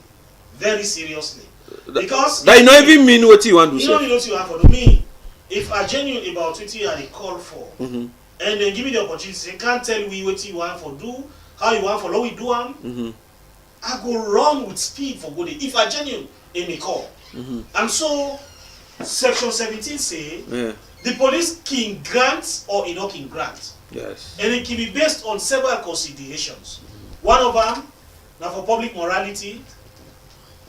Very seriously. Because that you not even mean what you want to say. You know what you have to me. If I genuine about what you are call for. And then give me the opportunity, they can't tell me what you want for do, how you want for how we do them. I go wrong with speed for good. If I genuine in a call. And so section 17 say the police can grant or not can grant. Yes. And it can be based on several considerations. One of them now for public morality.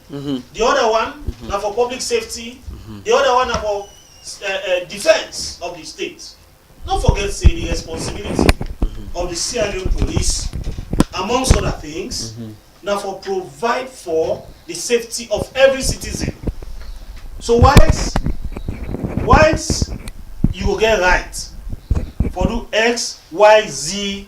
The other one now for public safety. The other one now for defense of the state. Don't forget say the responsibility of the CIO police, amongst other things, now for provide for the safety of every citizen. So once you will get right for do X, Y, Z,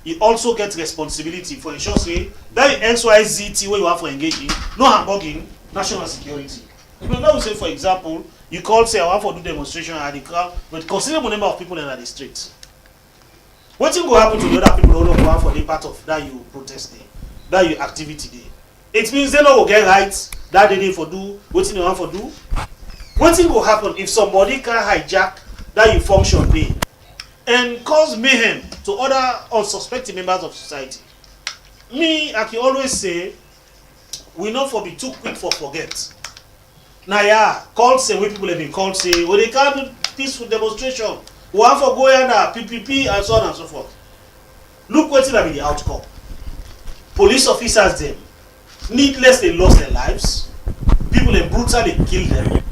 you also get responsibility for ensure say that X, Y, Z T where you have for engaging, no hamburging, national security. Now we say for example, you call say I want to do demonstration at the crowd, but consider the number of people in the streets. What thing will happen to the other people who don't want for the part of that you protest day, that you activity day? It means they don't get rights that they for do what thing they want for do. What thing will happen if somebody can hijack that you function day and cause mayhem to other unsuspecting members of society? Me, I can always say, we not for be too quick for forget. Now, yeah, called say, when people have been called say, well, they can't do peaceful demonstration. We have to go here now, PPP, and so on and so forth. Look what will be the outcome. Police officers, them, needless, they lost their lives. People, they brutally killed them.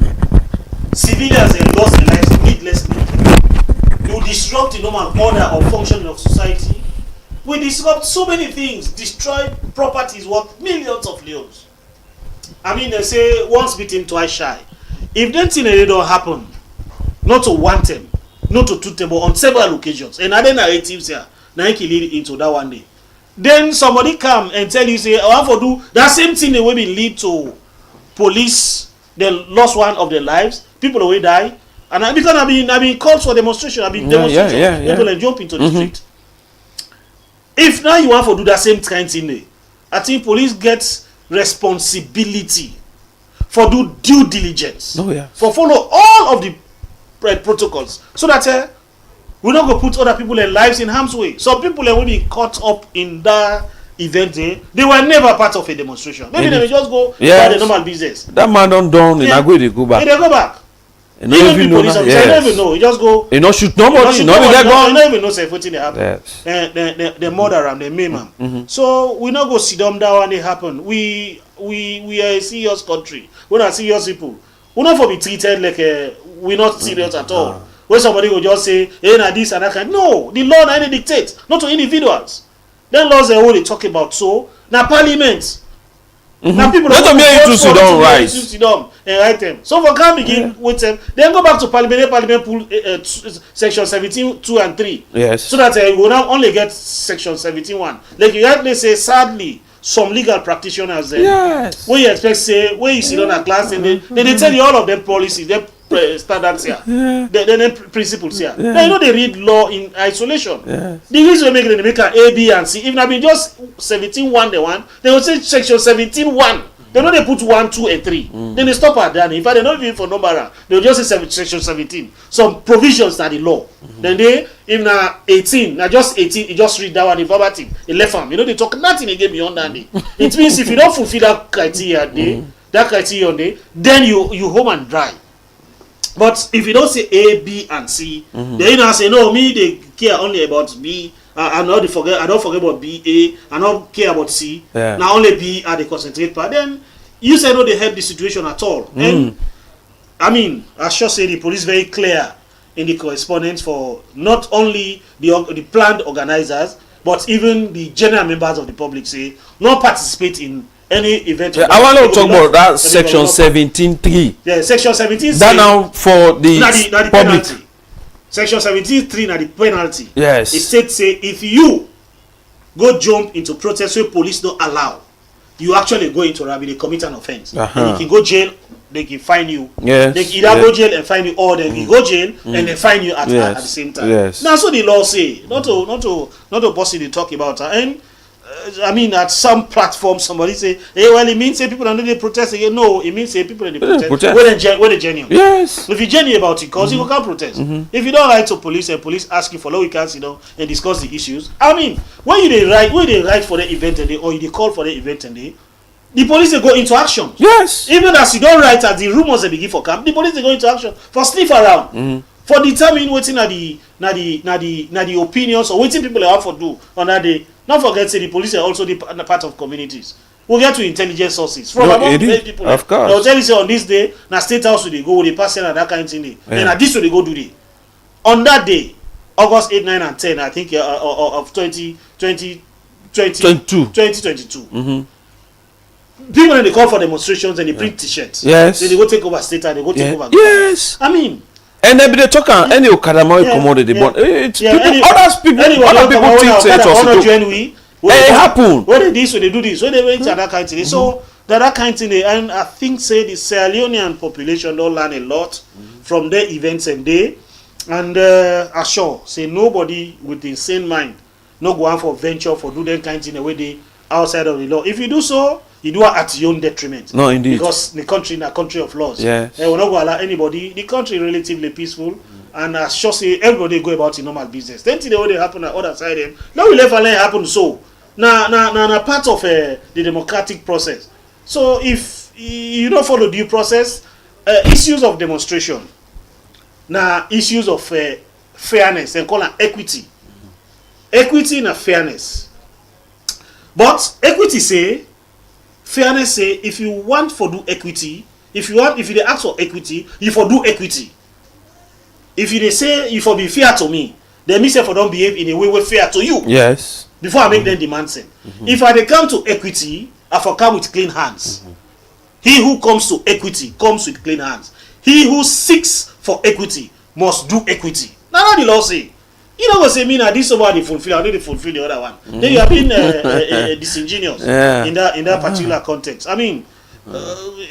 Civilians, they lost their lives needlessly. You disrupt the normal order or functioning of society. We disrupt so many things, destroy properties worth millions of leons. I mean, they say once bitten, twice shy. If that thing don't happen, not to one time, not to two times, but on several occasions, and other narratives here, now you can lead into that one day. Then somebody come and tell you, say, I want to do that same thing that will lead to police, they lost one of their lives, people will die. And because I've been called for demonstration, I've been demonstrating, people will jump into the street. If now you want to do that same kind of thing, I think police gets responsibility for do due diligence, for follow all of the protocols so that we not go put other people in lives in harm's way. Some people will be caught up in that event. They were never part of a demonstration. Maybe they may just go by the normal business. That man don't done. Yeah. They go back. They go back. You don't even know. Yes. You don't even know. You just go. You don't shoot nobody. You don't even know say what they happen. Yes. The murder and the maim. So we not go sit down when it happen. We are a serious country. We're not serious people. We're not for be treated like we're not serious at all. When somebody will just say, hey, na this and that kind. No, the law na dictate, not to individuals. Then laws are what they talk about. So now parliament. Now people don't make you sit down right. Sit down and write them. So for can begin with them, then go back to parliament. Parliament pull section 17, 2 and 3. Yes. So that you will now only get section 17, 1. Like you rightly say, sadly, some legal practitioners yes. when you expect say when you sit on a class and they tell you all of them policies, them standards here, then principles here. Now you know they read law in isolation. Yes. The reason they make an A, B, and C. If I mean just 17.1, they will say section 17.1. They know they put 1, 2, and 3. Then they stop at that. In fact, they don't even for number. They will just say section 17. Some provisions are the law. Then they, if now 18, now just 18, you just read that one in verbatim. It left them. You know they talk nothing again beyond that day. It means if you don't fulfill that criteria then you home and dry. But if you don't say A, B, and C, then you now say no. Me they care only about B. I don't forget about B, A. I don't care about C. Now only B are the concentrate part. Then you say no, they help the situation at all. And I mean, I should say the police very clear in the correspondence for not only the planned organizers, but even the general members of the public say not participate in any event. I want to talk about that section 17.3. Yeah, section 17. That now for the public. Penalty. Section 17.3 na the penalty. Yes. It said say if you go jump into protest where police don't allow, you actually go into rabbi, they commit an offense. And you can go jail, they can fine you. Yes. They can either go jail and fine you, or they can go jail and they fine you at the same time. Yes. Now so the law say, not to possibly talk about and I mean, at some platform, somebody say, "Hey, well, it means say people are not they protest again." No, it means say people are they protest. When they genuine. Yes. If you genuine about it, cause you can't protest. If you don't write to police and police ask you for law, we can't sit down and discuss the issues. I mean, when they write for the event and or you call for the event and the police they go into action. Yes. Even as you don't write as the rumors they begin for camp, the police they go into action for sniff around. For determine waiting at the opinions or waiting people have for do on that day. Not forget say the police are also the part of communities. We'll get to intelligence sources from among people. Of course. They'll tell you say on this day, na state house they go with the pass and that kind of thing. Then at this way they go do it. On that day, August 8, 9, and 10, I think of 2022. People they call for demonstrations and they print t-shirts. Yes. Then they go take over state and they go take over. Yes. I mean. And then they talk on any Okadamo commodity, but it's people, other people think say it's also it happen. When they this, when they do this, when they wait to that kind of thing. So that kind of thing, and I think say the Sierra Leonean population don't learn a lot from their events and day. And assure say nobody with the sane mind no go on for venture for do that kind of thing the way they outside of the law. If you do so, you do it at your own detriment. No, indeed. Because the country is a country of laws. Yes. They will not go allow anybody. The country is relatively peaceful. And as sure say everybody go about in normal business. Then the way they happen at other side them. Now we let it happen so. Now part of the democratic process. So if you don't follow due process, issues of demonstration. Now issues of fairness and call it equity. Equity and fairness. But equity say fairness say if you want for do equity, if you they ask for equity, you for do equity. If you they say you for be fair to me, then me say for don't behave in a way fair to you. Yes. Before I make them demand same. If I they come to equity, I for come with clean hands. He who comes to equity comes with clean hands. He who seeks for equity must do equity. Now the law say. You know what say mean that this somebody fulfill, I need to fulfill the other one. Then you have been disingenuous in that particular context. I mean,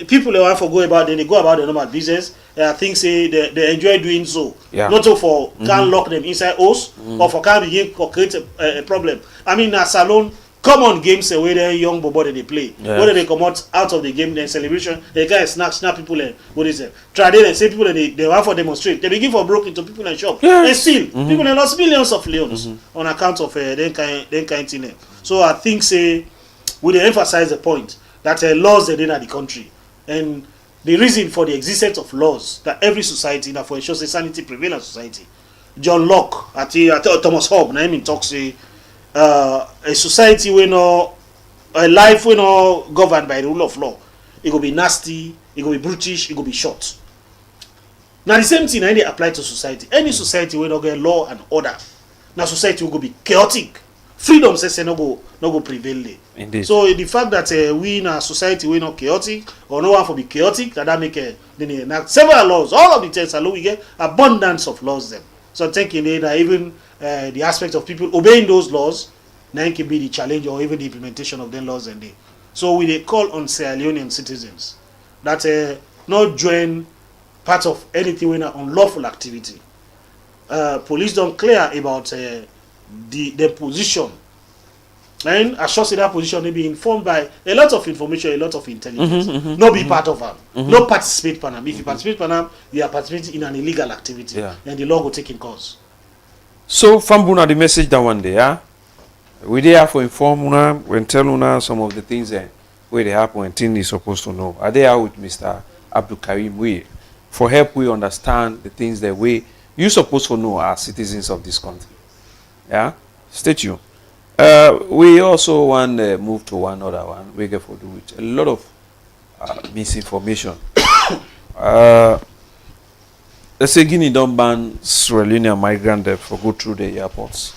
people they want to go about, then they go about the normal business. I think say they enjoy doing so. Not so for can't lock them inside house or for can't begin to create a problem. I mean, a salon common games where the young bobo they play. Yes. Whether they come out of the game, then celebration, they kind of snap people and what is it? Try they say people they want for demonstrate. They begin for broke into people and shop. Yes. And still people they lost millions of leons on account of then kind thing. So I think say we dey emphasize the point that laws are in the country, and the reason for the existence of laws that every society that for ensure say sanity prevail in society. John Locke at Thomas Hobbes na him talk say a society wey no a life wey no governed by the rule of law, it go be nasty, it go be brutish, it go be short. Now the same thing dey apply to society. Any society wey no get law and order, na society will go be chaotic. Freedom say no go prevail there. Indeed. So the fact that we in a society we not chaotic or no one for be chaotic, that make then enact several laws. All of the things alone we get abundance of laws them. So taking that even the aspect of people obeying those laws, then can be the challenge or even the implementation of them laws and they. So we they call on Sierra Leonean citizens that not join part of anything when unlawful activity. Police don't clear about the position, and I should say that position may be informed by a lot of information, a lot of intelligence. Not be part of them, not participate in them. If you participate in them, you are participating in an illegal activity, and the law will take in course. So Fambuna, the message that one day, yeah, we there for inform una when tell una some of the things where they happen and things is supposed to know. Are they out with Mr. Abdul Karim we for help we understand the things that you supposed to know as citizens of this country. Yeah, stay tuned. We also want to move to one other one. We get for do with a lot of misinformation. Let's say Guinea don't ban Sierra Leonean migrant for go through the airports.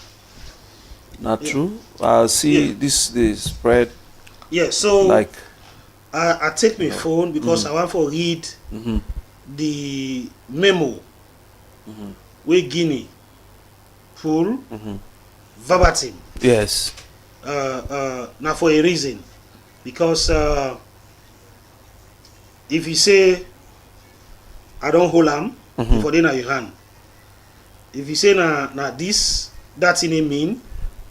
Not true. See this the spread. Yeah. So like I take my phone because I want to read the memo where Guinea full verbatim. Yes. Now for a reason, because if you say I don't hold am, for then your hand. If you say na this, that in a mean,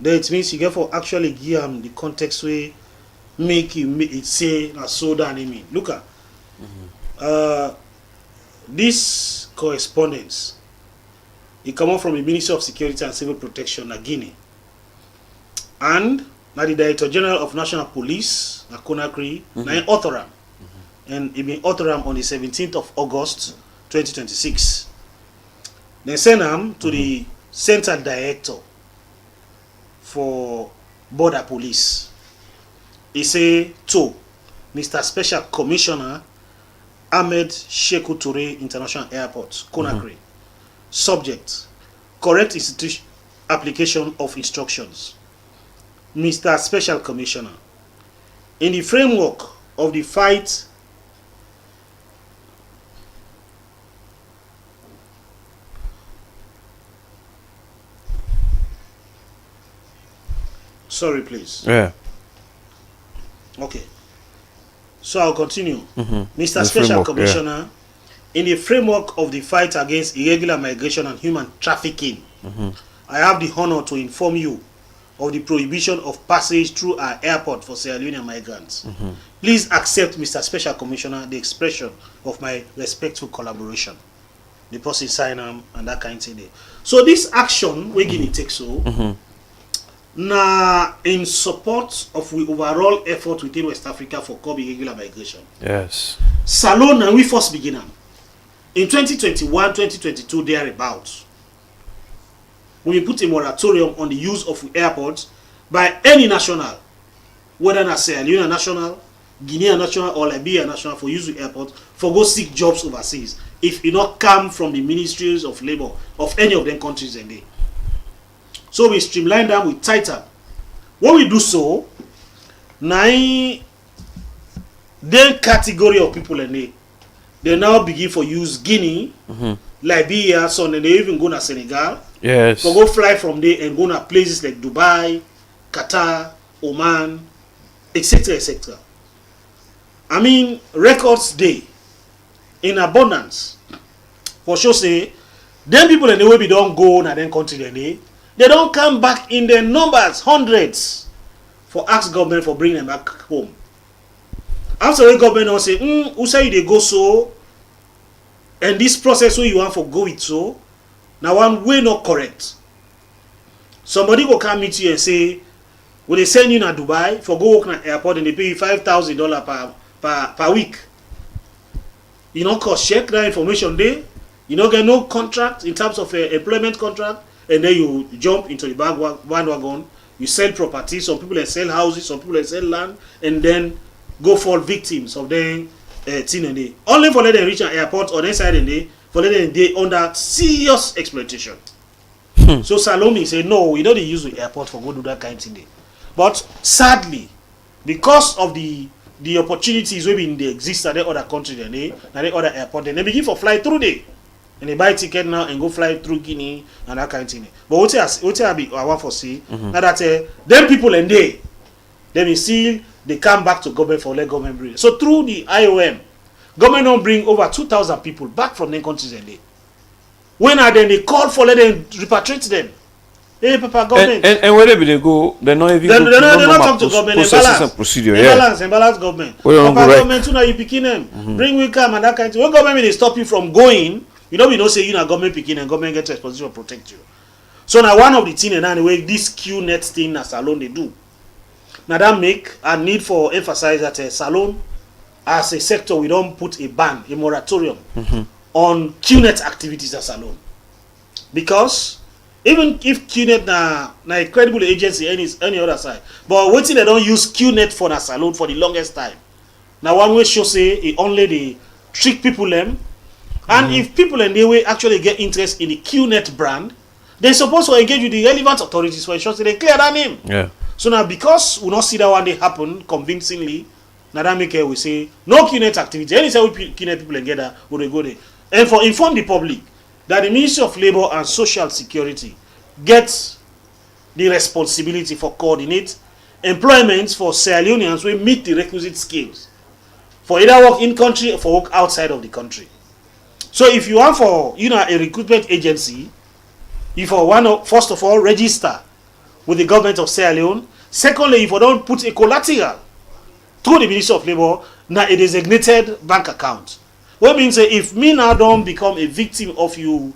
then it means you get for actually give them the context way make it say na so that I mean. Look at this correspondence. It come out from the Ministry of Security and Civil Protection, na Guinea, and na the Director General of National Police, na Conakry, na in Authoram, and it been Authoram on the 17th of August, 2026. They send them to the Central Director for Border Police. He say to Mr. Special Commissioner Ahmed Sheku Toure International Airport, Conakry. Subject: correct institution application of instructions. Mr. Special Commissioner, in the framework of the fight sorry please. Yeah. Okay. So I'll continue. Mr. The Special framework, Commissioner, in the framework of the fight against irregular migration and human trafficking, I have the honor to inform you of the prohibition of passage through our airport for Sierra Leonean migrants. Please accept, Mr. Special Commissioner, the expression of my respectful collaboration. The person sign and that kind of thing. So this action we Guinea takes so na in support of the overall effort within West Africa for curbing irregular migration. Yes. Salon and we first begin in 2021, 2022 thereabouts. We put a moratorium on the use of airports by any national, whether na Sierra Leone national, Guinea national, or Liberia national, for use of airports for go seek jobs overseas if it not come from the ministries of labor of any of them countries and they. So we streamline them, we tighten. When we do so, then category of people and they now begin for use Guinea, Liberia, so then they even go to Senegal. Yes. So go fly from there and go to places like Dubai, Qatar, Oman, etc., etc. I mean, records day in abundance. For sure, say, them people in the way we don't go na them country they don't come back in their numbers, hundreds. for ask government for bring them back home. After the government will say, who say they go so, and this process where you want for go with so, now one way not correct. Somebody will come meet you and say, will they send you to Dubai for go work at airport and they pay you $5,000 per week. You know, cause check that information there. You don't get no contract in terms of employment contract, and then you jump into the bandwagon. You sell property. Some people sell houses, some people sell land, and then go fall victims of them thing and day. Only for let them reach an airport or inside and day for let them day under serious exploitation. So Salome say no, we don't use the airport for go do that kind of thing there. But sadly, because of the opportunities we they exist at the other country and they at the other airport, then they begin for fly through there. And they buy ticket now and go fly through Guinea and that kind of thing. But what I want for see now that them people and they then see they come back to government for let government bring. So through the IOM, government don't bring over 2,000 people back from their countries and they. When are then they call for let them repatriate them. Hey, Papa, government. And wherever they go, they're not even they're not talk to government. Processes procedure. Balance government. Papa, government, too now you picking them. Bring we come and that kind of thing. When government they stop you from going, you know we don't say you know government picking and government get responsibility to protect you. So now one of the things and anyway this QNet thing as Salon they do. Now that make a need for emphasize that Salon as a sector we don't put a ban, a moratorium on QNet activities as Salon. Because even if QNet na a credible agency any other side, but waiting they don't use QNet for the Salon for the longest time. Now one way show say it only they trick people them. And if people in the way actually get interest in the QNet brand, they're supposed to engage with the relevant authorities for ensuring they clear that name. Yeah. So now because we not see that one day happen convincingly, now that make we say no QNet activity. Anytime we QNet people together, we they go there. And for inform the public that the Ministry of Labour and Social Security gets the responsibility for coordinate employments for Sierra Leoneans who meet the requisite skills for either work in country or for work outside of the country. So if you want for a recruitment agency, if you want to first of all register with the government of Sierra Leone, secondly if you don't put a collateral through the Ministry of Labour, now a designated bank account. What means if me now don't become a victim of you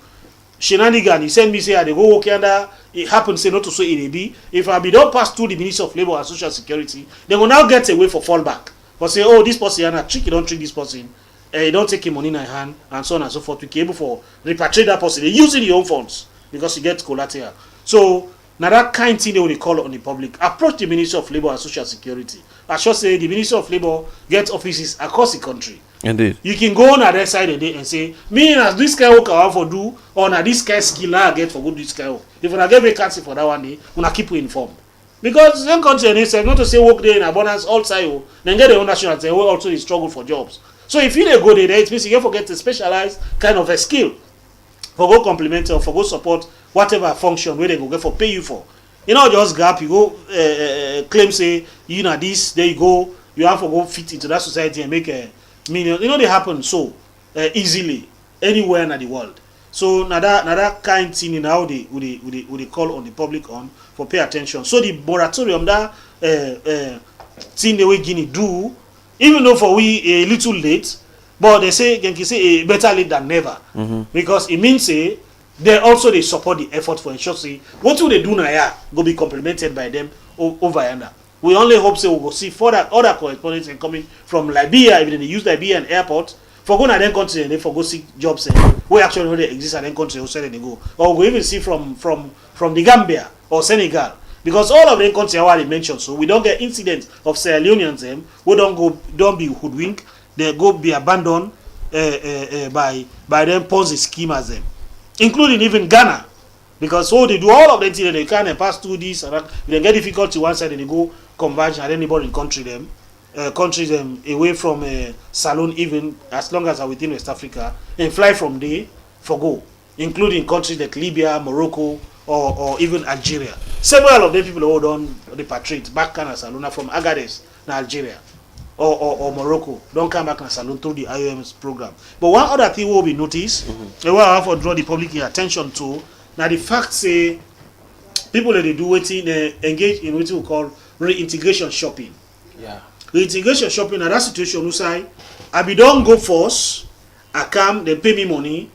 shenanigan, you send me say I go work under, it happens say not to say it be. If I be don't pass through the Ministry of Labour and Social Security, they will now get away for fallback. But say, oh, this person and a trick, you don't trick this person. You don't take him money in your hand and so on and so forth. We can able for repatriate that person. They using your own funds because you get collateral. So now that kind of thing they will call on the public. Approach the Ministry of Labour and Social Security. I should say the Ministry of Labour gets offices across the country. Indeed. You can go on that side of the day and say, me as this kind of work I want for do, or na this kind of skill I get for good this kind of work. If I get vacancy for that one day, I keep you informed. Because some country they say not to say work there in abundance outside, then get their own national they will also struggle for jobs. So if you go there, it means you get forget a specialized kind of a skill for go complement or for go support whatever function where they go get for pay you for. You know, just gap you go claim say you know this, there you go, you have to go fit into that society and make a million. You know they happen so easily anywhere in the world. So now that kind of thing now they call on the public on for pay attention. So the moratorium that thing the way Guinea do. Even though for we a little late, but they say better late than never. Because it means they support the effort for ensure what do they do now go be complemented by them over yonder. We only hope we will see further other correspondents coming from Liberia, even they use Liberia an airport for going to their country and they for go seek jobs we actually already exist at their country or say they go. Or we even see from the Gambia or Senegal. Because all of them countries I already mentioned, so we don't get incidents of Sierra Leoneans we don't be hoodwinked, they go be abandoned by them Ponzi schemers them, including even Ghana, because so they do all of them things they can't pass through this and that. They get difficulty one side and they go converge at anybody in countries them away from Salon even as long as are within West Africa and fly from there for go, including countries like Libya, Morocco. Or even Algeria. Several of them people who don't repatriate back to Salona from Agadez, Algeria, or Morocco, don't come back to Salon through the IOM's program. But one other thing will be noticed, and what I have to draw the public attention to, now the fact say people that they do waiting, they engage in what we call reintegration shopping. Yeah. Reintegration shopping na that situation who say I be don't go force, I come, they pay me money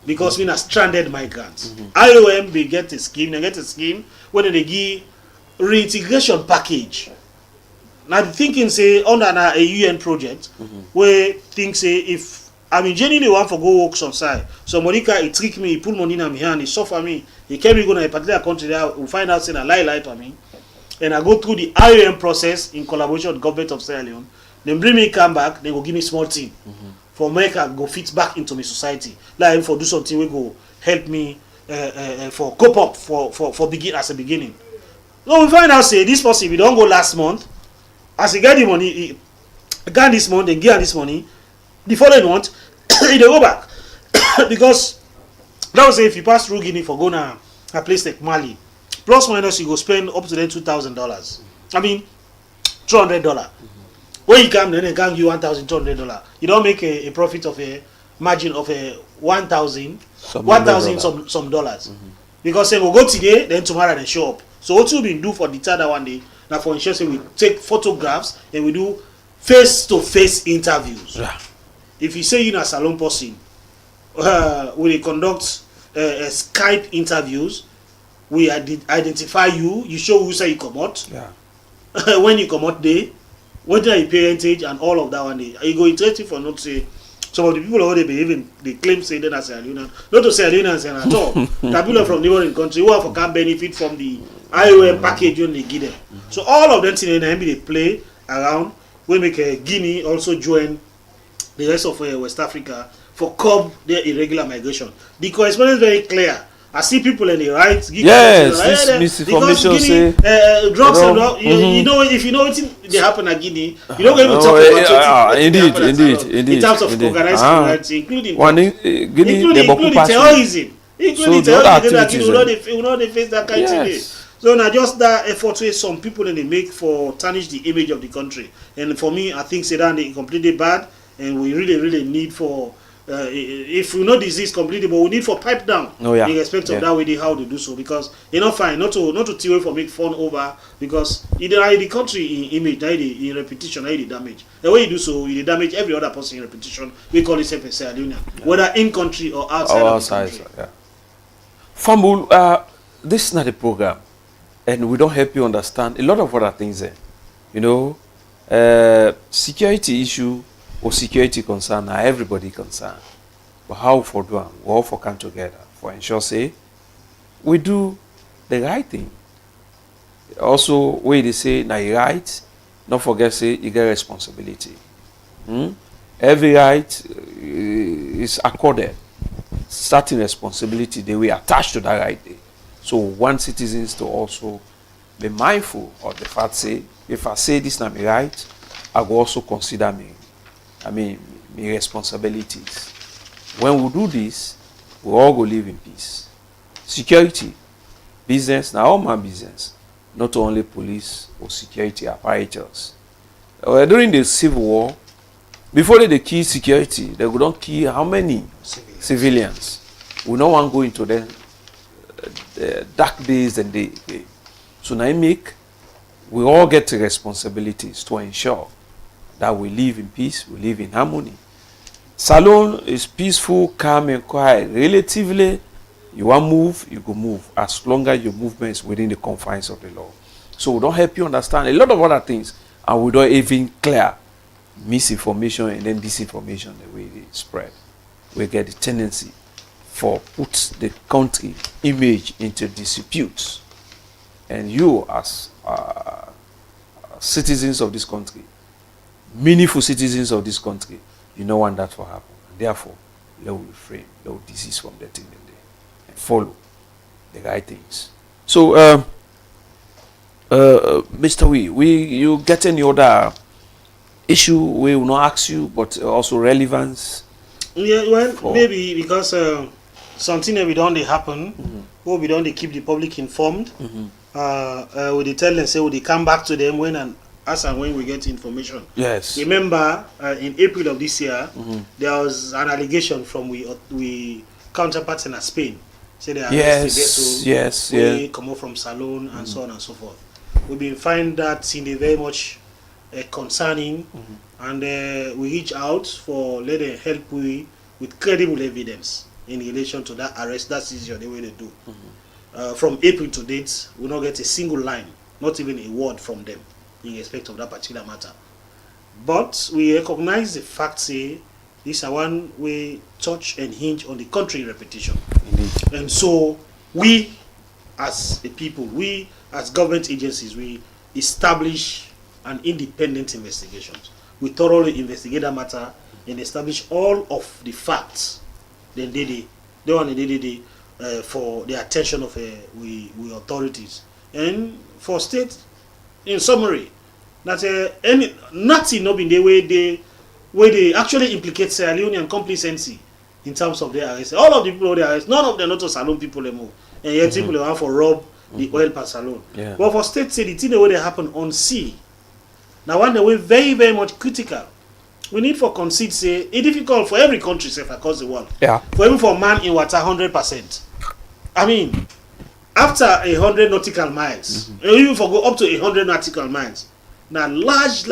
because we are stranded migrants. IOM they get a scheme, where they give reintegration package. Now the thinking say under a UN project where things say if I'm genuinely want for go work some side, somebody can trick me, he pull money in my hand, he suffer me, he carry me go to a particular country there, we find out saying a lie for me. And I go through the IOM process in collaboration with the government of Sierra Leone. Then bring me come back, they go give me small thing for make I go fit back into my society. Like for do something we go help me for cope up for begin as a beginning. So we find out say this person if you don't go last month, as he get the money, he got this month, then give this money. The following month, he dey go back because that was say if you pass through Guinea for go na a place like Mali, plus minus you go spend up to then $2,000. I mean $200. When you come, then they can give you $1,200. You don't make a profit of a margin of a 1,000 some dollars. Because say we'll go today, then tomorrow they show up. So what we been do for the third one day, now for instance, we take photographs and we do face-to-face interviews. Yeah. If you say you're a salon person, we conduct Skype interviews. We identify you. You show who say you come out. Yeah. When you come out there, what are your parentage and all of that one day. You go interested for not say some of the people who they behave in, they claim say they're not Sierra Leonean. Not to Sierra Leoneans at all. The people from neighboring country who have can benefit from the IOM package when they give them. So all of them in the they play around. We make Guinea also join the rest of West Africa for curb their irregular migration. The correspondence is very clear. I see people in the right. Yes, this misinformation say drugs and all. You know, if you know what they happen at Guinea, you don't even talk about it. Indeed. In terms of organized criminality, including terrorism, including terrorism, that we know they face that kind of thing. So now just that effort where some people in they make for tarnish the image of the country. And for me, I think Sedan is completely bad, and we really need for. If we know disease completely, but we need for pipe down in respect of that way they how to do so, because you know fine not to tear away for make fun over, because either the country in image, in repetition, the damage. The way you do so, you damage every other person in repetition. We call it a Sierra Leone, whether in country or outside of the country. Yeah. Fambul, this is not a program, and we don't help you understand a lot of other things there. You know, security issue. Or security concern, now everybody concerned. But how for do we all for come together for ensure say we do the right thing. Also, where they say now you right, don't forget say you get responsibility. Every right is accorded certain responsibility they will attach to that right day. So one citizens to also be mindful of the fact say if I say this now me right, I will also consider me. My responsibilities. When we do this, we all go live in peace. Security, business, now all my business, not only police or security apparatus. During the Civil War, before they kill security, they would not kill how many civilians. We don't want to go into the dark days and day. So now we all get responsibilities to ensure that we live in peace, we live in harmony. Salon is peaceful, calm and quiet. Relatively, you want to move, you go move, as long as your movement is within the confines of the law. So we don't help you understand a lot of other things, and we don't even clear misinformation and then disinformation the way they spread. We get the tendency for put the country image into disputes. And you as citizens of this country, meaningful citizens of this country, you don't want that to happen. And therefore, let us refrain, let us desist from that thing and follow the right things. So, Mr. you get any other issue we will not ask you, but also relevance? Yeah, well, maybe because something that we don't they happen, or we don't they keep the public informed. We they tell them say they come back to them when and as and when we get information. Yes. Remember, in April of this year, there was an allegation from we counterparts in Spain. Say they arrested we come out from Salon and so on and so forth. We've been find that in a very much concerning, and we reach out for let them help we with credible evidence in relation to that arrest, that seizure, the way they do. From April to date, we not get a single line, not even a word from them in respect of that particular matter. But we recognize the fact, say, this are one way touch and hinge on the country reputation. Indeed. And so we as a people, we as government agencies, we establish an independent investigations. We thoroughly investigate that matter and establish all of the facts. Then they for the attention of we authorities. And for state, in summary, that nothing not been the way they actually implicate Sierra Leone and complacency in terms of their arrest. All of the people they arrest, none of them not to salon people anymore. And yet people they want for rob the oil per salon. Yeah. But for state say the thing the way they happen on sea. Now one the way very, very much critical. We need for concede say it's difficult for every country say across the world. Yeah. For even for man in water 100%. I mean, after 100 nautical miles, even for go up to 100 nautical miles, now large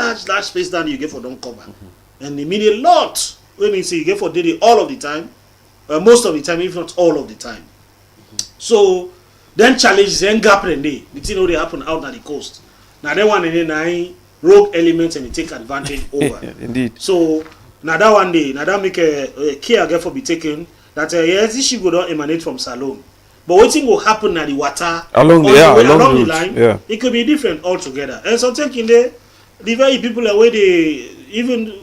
space down you get for don't cover. And they mean a lot. When you say you get for daily all of the time, most of the time, if not all of the time. So then challenges then gap and they thing how they happen out on the coast. Now they want to rogue elements and they take advantage over. Indeed. So now that one day, now that make a care therefore be taken that yes, this ship will not emanate from Salone. But what thing will happen at the water along the line, yeah. It could be different altogether. And so taking the very people away they even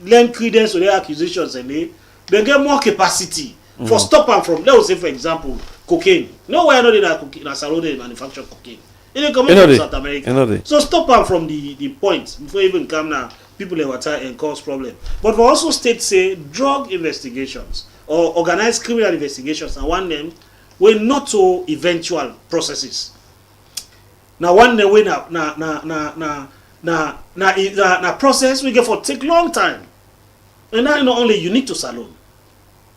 lend credence to their accusations and they get more capacity for stop them from, let's say for example, cocaine. Nowhere not that cocaine in Salone they manufacture cocaine. It come from South America. So stop them from the point before even come now people in water and cause problem. But for also states say drug investigations or organized criminal investigations and one them were not so eventual processes. Now one day we na process we get for take long time. And that not only unique to Salone.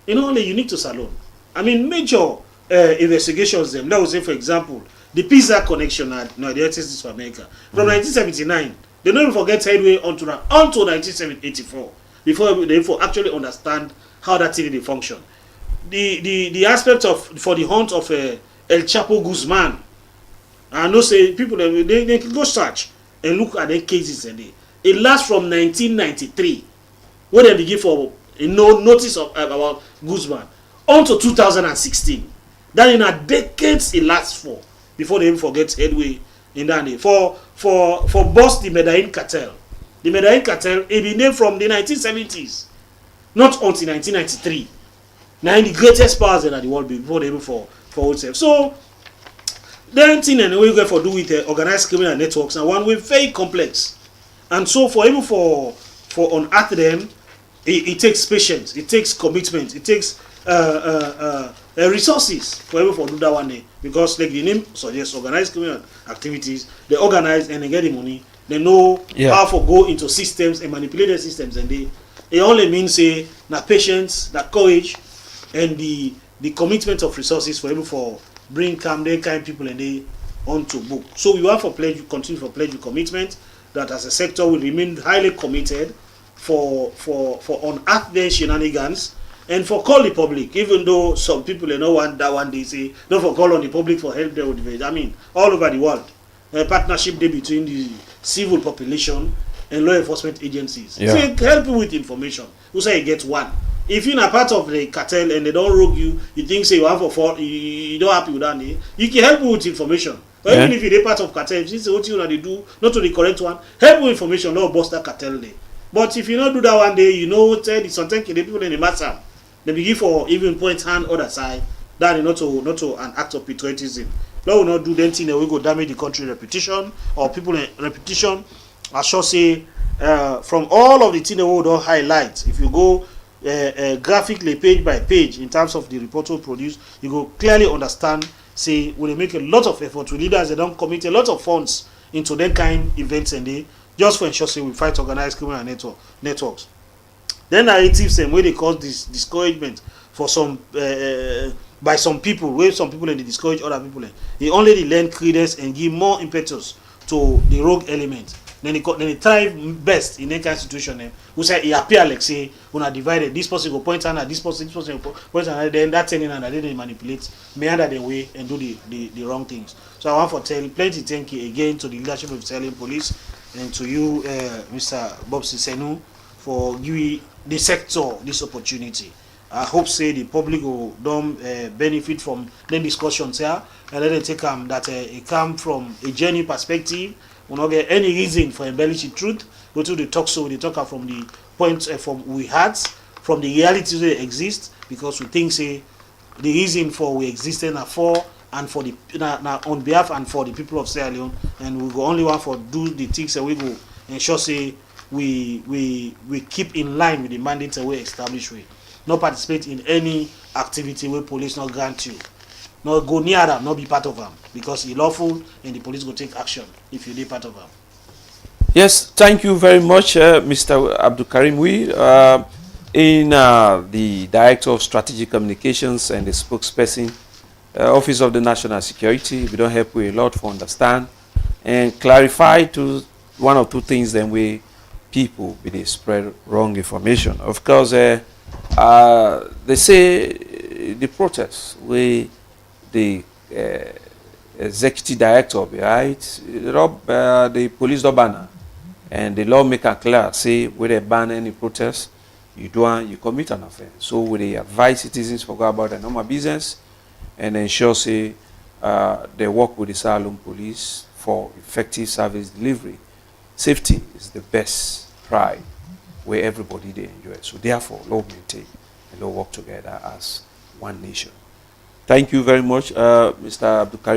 It's not only unique to Salone. I mean major investigations them. Let us say for example the pizza connection at the United States of America from 1979. They don't even forget headway until 1984 before they actually understand how that thing function. The aspect of for the hunt of El Chapo Guzman, I know say people they can go search and look at the cases and it lasts from 1993 when they begin for notice of about Guzman until 2016. That in a decades it lasts for before they even forget headway in that day. For boss the Medellin cartel. The Medellin cartel it been named from the 1970s, not until 1993. Now the greatest powers in the world before they even for itself. So then thing and we go for do with organized criminal networks and one way very complex. And so for even for unearth them, it takes patience, it takes commitment, it takes resources for even for do that one day. Because like the name suggests, organized criminal activities, they organize and they get the money, they know how to go into systems and manipulate the systems and it only means say na patience, na courage and the commitment of resources for able for bring calm them kind people and they onto book. So we want for continue for pledge commitment that as a sector will remain highly committed for unearth their shenanigans and for call the public, even though some people they know want that one day say don't for call on the public for help them with I mean all over the world. A partnership there between the civil population and law enforcement agencies. Yeah. So help you with information. Who say you get one. If you're not part of the cartel and they don't rogue you, you think say you have you don't happy with that, you can help you with information. Or even if you're part of cartel, if you say what you want to do, not to the correct one, help with information, not bust that cartel day. But if you don't do that one day, you know it's something the people in the matter. They begin for even point hand other side, that is not to an act of patriotism. That will not do anything that will go damage the country reputation or people reputation. I shall say from all of the things that we don't highlight, if you go graphically page by page in terms of the report we produce, you go clearly understand say we make a lot of effort with leaders they don't commit a lot of funds into that kind events and they just for ensure say we fight organized criminal networks. Then narratives and where they cause this discouragement for some by some people, where some people and they discourage other people, they only lend credence and give more impetus to the rogue element. Then they try best in that kind of situation. We say it appear like say when I divided, this person go point and this person go point and then that turning and they manipulate meander the way and do the wrong things. So I want to tell plenty thank you again to the leadership of Italian police and to you, Mr. Bob Sisenu, for giving the sector this opportunity. I hope say the public will don't benefit from the discussions here and let them take that it come from a genuine perspective. We not get any reason for embellishing truth. Go to the talk show, they talk from the point from we had, from the realities that exist, because we think say the reason for we existing are for and for the on behalf and for the people of Sierra Leone, and we go only want for do the things that we go ensure say we keep in line with the mandates that we establish with. Not participate in any activity where police not grant you. Not go near them, not be part of them, because it's lawful and the police go take action if you're part of them. Yes, thank you very much, Mr. Abdul Karim. We, in the Director of Strategic Communications and the spokesperson, Office of the National Security, we don't help you a lot for understand and clarify to one or two things then we people with they spread wrong information. Of course, they say the protests we the executive director, right? The police do banner, and the lawmaker clear say where they ban any protest, you commit an offense. So we advise citizens to go about their normal business and ensure say they work with the Sierra Leone police for effective service delivery. Safety is the best pride where everybody they enjoy. So therefore, law maintain and law work together as one nation. Thank you very much, Mr. Abdul Karim.